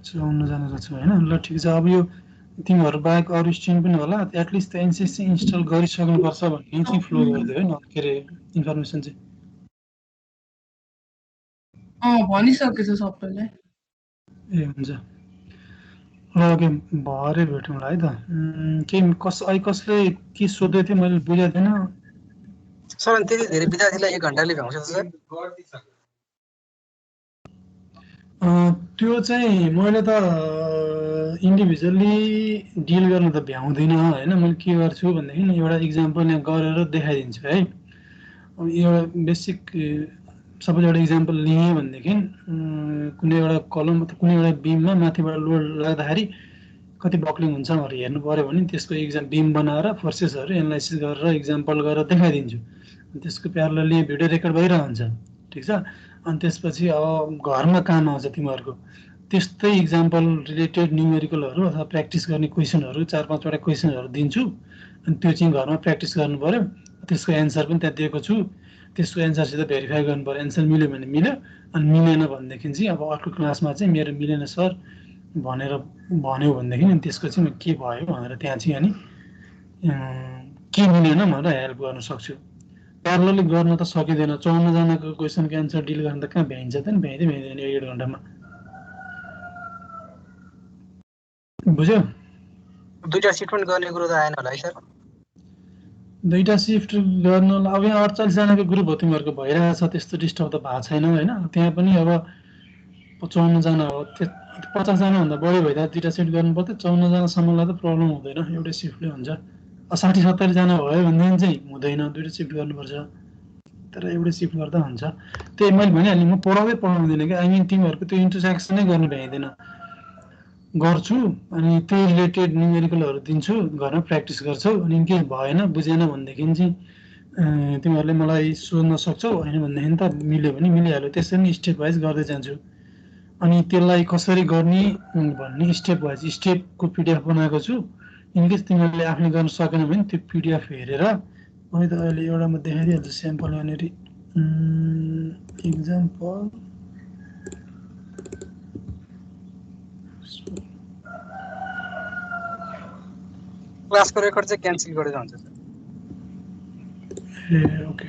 54 जना रहेछ होइन ल ठिक छ अब यो तिमीहरू बाहेक अरू स्टुडेन्ट पनि होला एटलिस्ट त एनसिएस चाहिँ इन्स्टल गरिसक्नुपर्छ भन्ने चाहिँ फ्लो गरिदियो है न के अरे इन्फर्मेसन चाहिँ भनिसकेछ सबैलाई ए हुन्छ ल ओके भरे भेटौँला है त केही कसले के सोध्दै थियो मैले बुझेको थिएन सर त्यति धेरै विद्यार्थीलाई 1 घण्टाले भ्याउँछ सर त्यो चाहिँ मैले त इन्डिभिजुअली डिल गर्न त भ्याउँदिनँ होइन मैले के गर्छु भनेदेखि एउटा इक्जाम्पल यहाँ गरेर देखाइदिन्छु है अब एउटा बेसिक सपोज एउटा इक्जाम्पल लिएँ भनेदेखि कुनै एउटा कलम अथवा कुनै एउटा बिममा माथिबाट लोड लाग्दाखेरि कति बक्लिङ हुन्छ भनेर हेर्नु पऱ्यो भने त्यसको बिम बनाएर फोर्सेसहरू एनालाइसिस गरेर इक्जाम्पल गरेर देखाइदिन्छु त्यसको प्यारलली भिडियो रेकर्ड भइरहन्छ ठिक छ अनि त्यसपछि अब घरमा काम आउँछ तिमीहरूको त्यस्तै इक्जाम्पल रिलेटेड न्युमेरिकलहरू अथवा प्र्याक्टिस गर्ने क्वेसनहरू 4-5 वटा क्वेसनहरू दिन्छु अनि त्यो चाहिँ घरमा प्र्याक्टिस गर्नु पऱ्यो त्यसको एन्सर पनि त्यहाँ दिएको छु त्यसको एन्सरसित भेरिफाई गर्नु पऱ्यो एन्सर मिल्यो भने मिल्यो अनि मिलेन भनेदेखि चाहिँ अब अर्को क्लासमा चाहिँ मेरो मिलेन सर भनेर भन्यो भनेदेखि अनि त्यसको चाहिँ म के भयो भनेर त्यहाँ चाहिँ अनि के मिलेन भनेर हेल्प गर्न सक्छु प्यारलली गर्न त सकिँदैन 54 जनाको क्वेसनको एन्सर डिल गर्न त कहाँ भ्याइन्छ त नि भ्याइँदैन 1 घण्टामा बुझ्यो दुईटा सिफ्ट पनि गर्ने कुरो त आएन होला है सर दुईटा सिफ्ट गर्नलाई अब यहाँ 48 जनाको ग्रुप हो तिमीहरूको भइरहेछ त्यस्तो डिस्टर्ब त भएको छैन होइन त्यहाँ पनि अब 55 जना हो 50 जनाभन्दा बढी भइदा दुईटा सिफ्ट गर्नु पर्थ्यो 54 जनासम्मलाई त प्रब्लम हुँदैन एउटै सिफ्टले हुन्छ 60-70 जना भयो भनेदेखि चाहिँ हुँदैन दुईटा सिफ्ट गर्नुपर्छ तर एउटै सिफ्ट गर्दा हुन्छ त्यही मैले भनिहालेँ म पढाउँदैन कि आई मिन तिमीहरूको त्यो इन्टरेक्सनै गर्नु भ्याइँदैन गर्छु अनि त्यही रिलेटेड न्युमेरिकलहरू दिन्छु घरमा प्र्याक्टिस गर्छौ अनि केही भएन बुझेन भनेदेखि चाहिँ तिमीहरूले मलाई सोध्न सक्छौ होइन भनेदेखि त मिल्यो भने मिलिहाल्यो त्यसरी नै स्टेप वाइज गर्दै जान्छु अनि त्यसलाई कसरी गर्ने भन्ने स्टेप वाइज स्टेपको पिडिएफ बनाएको छु इनकेस तिमीहरूले आफूले गर्न सकेन भने त्यो पिडिएफ हेरेर मैले त अहिले एउटा म देखाइदिइहाल्छु स्याम्पल यहाँनिर इक्जाम्पल क्लासको रेकर्ड चाहिँ क्यान्सल गरेर हुन्छ सर ए ओके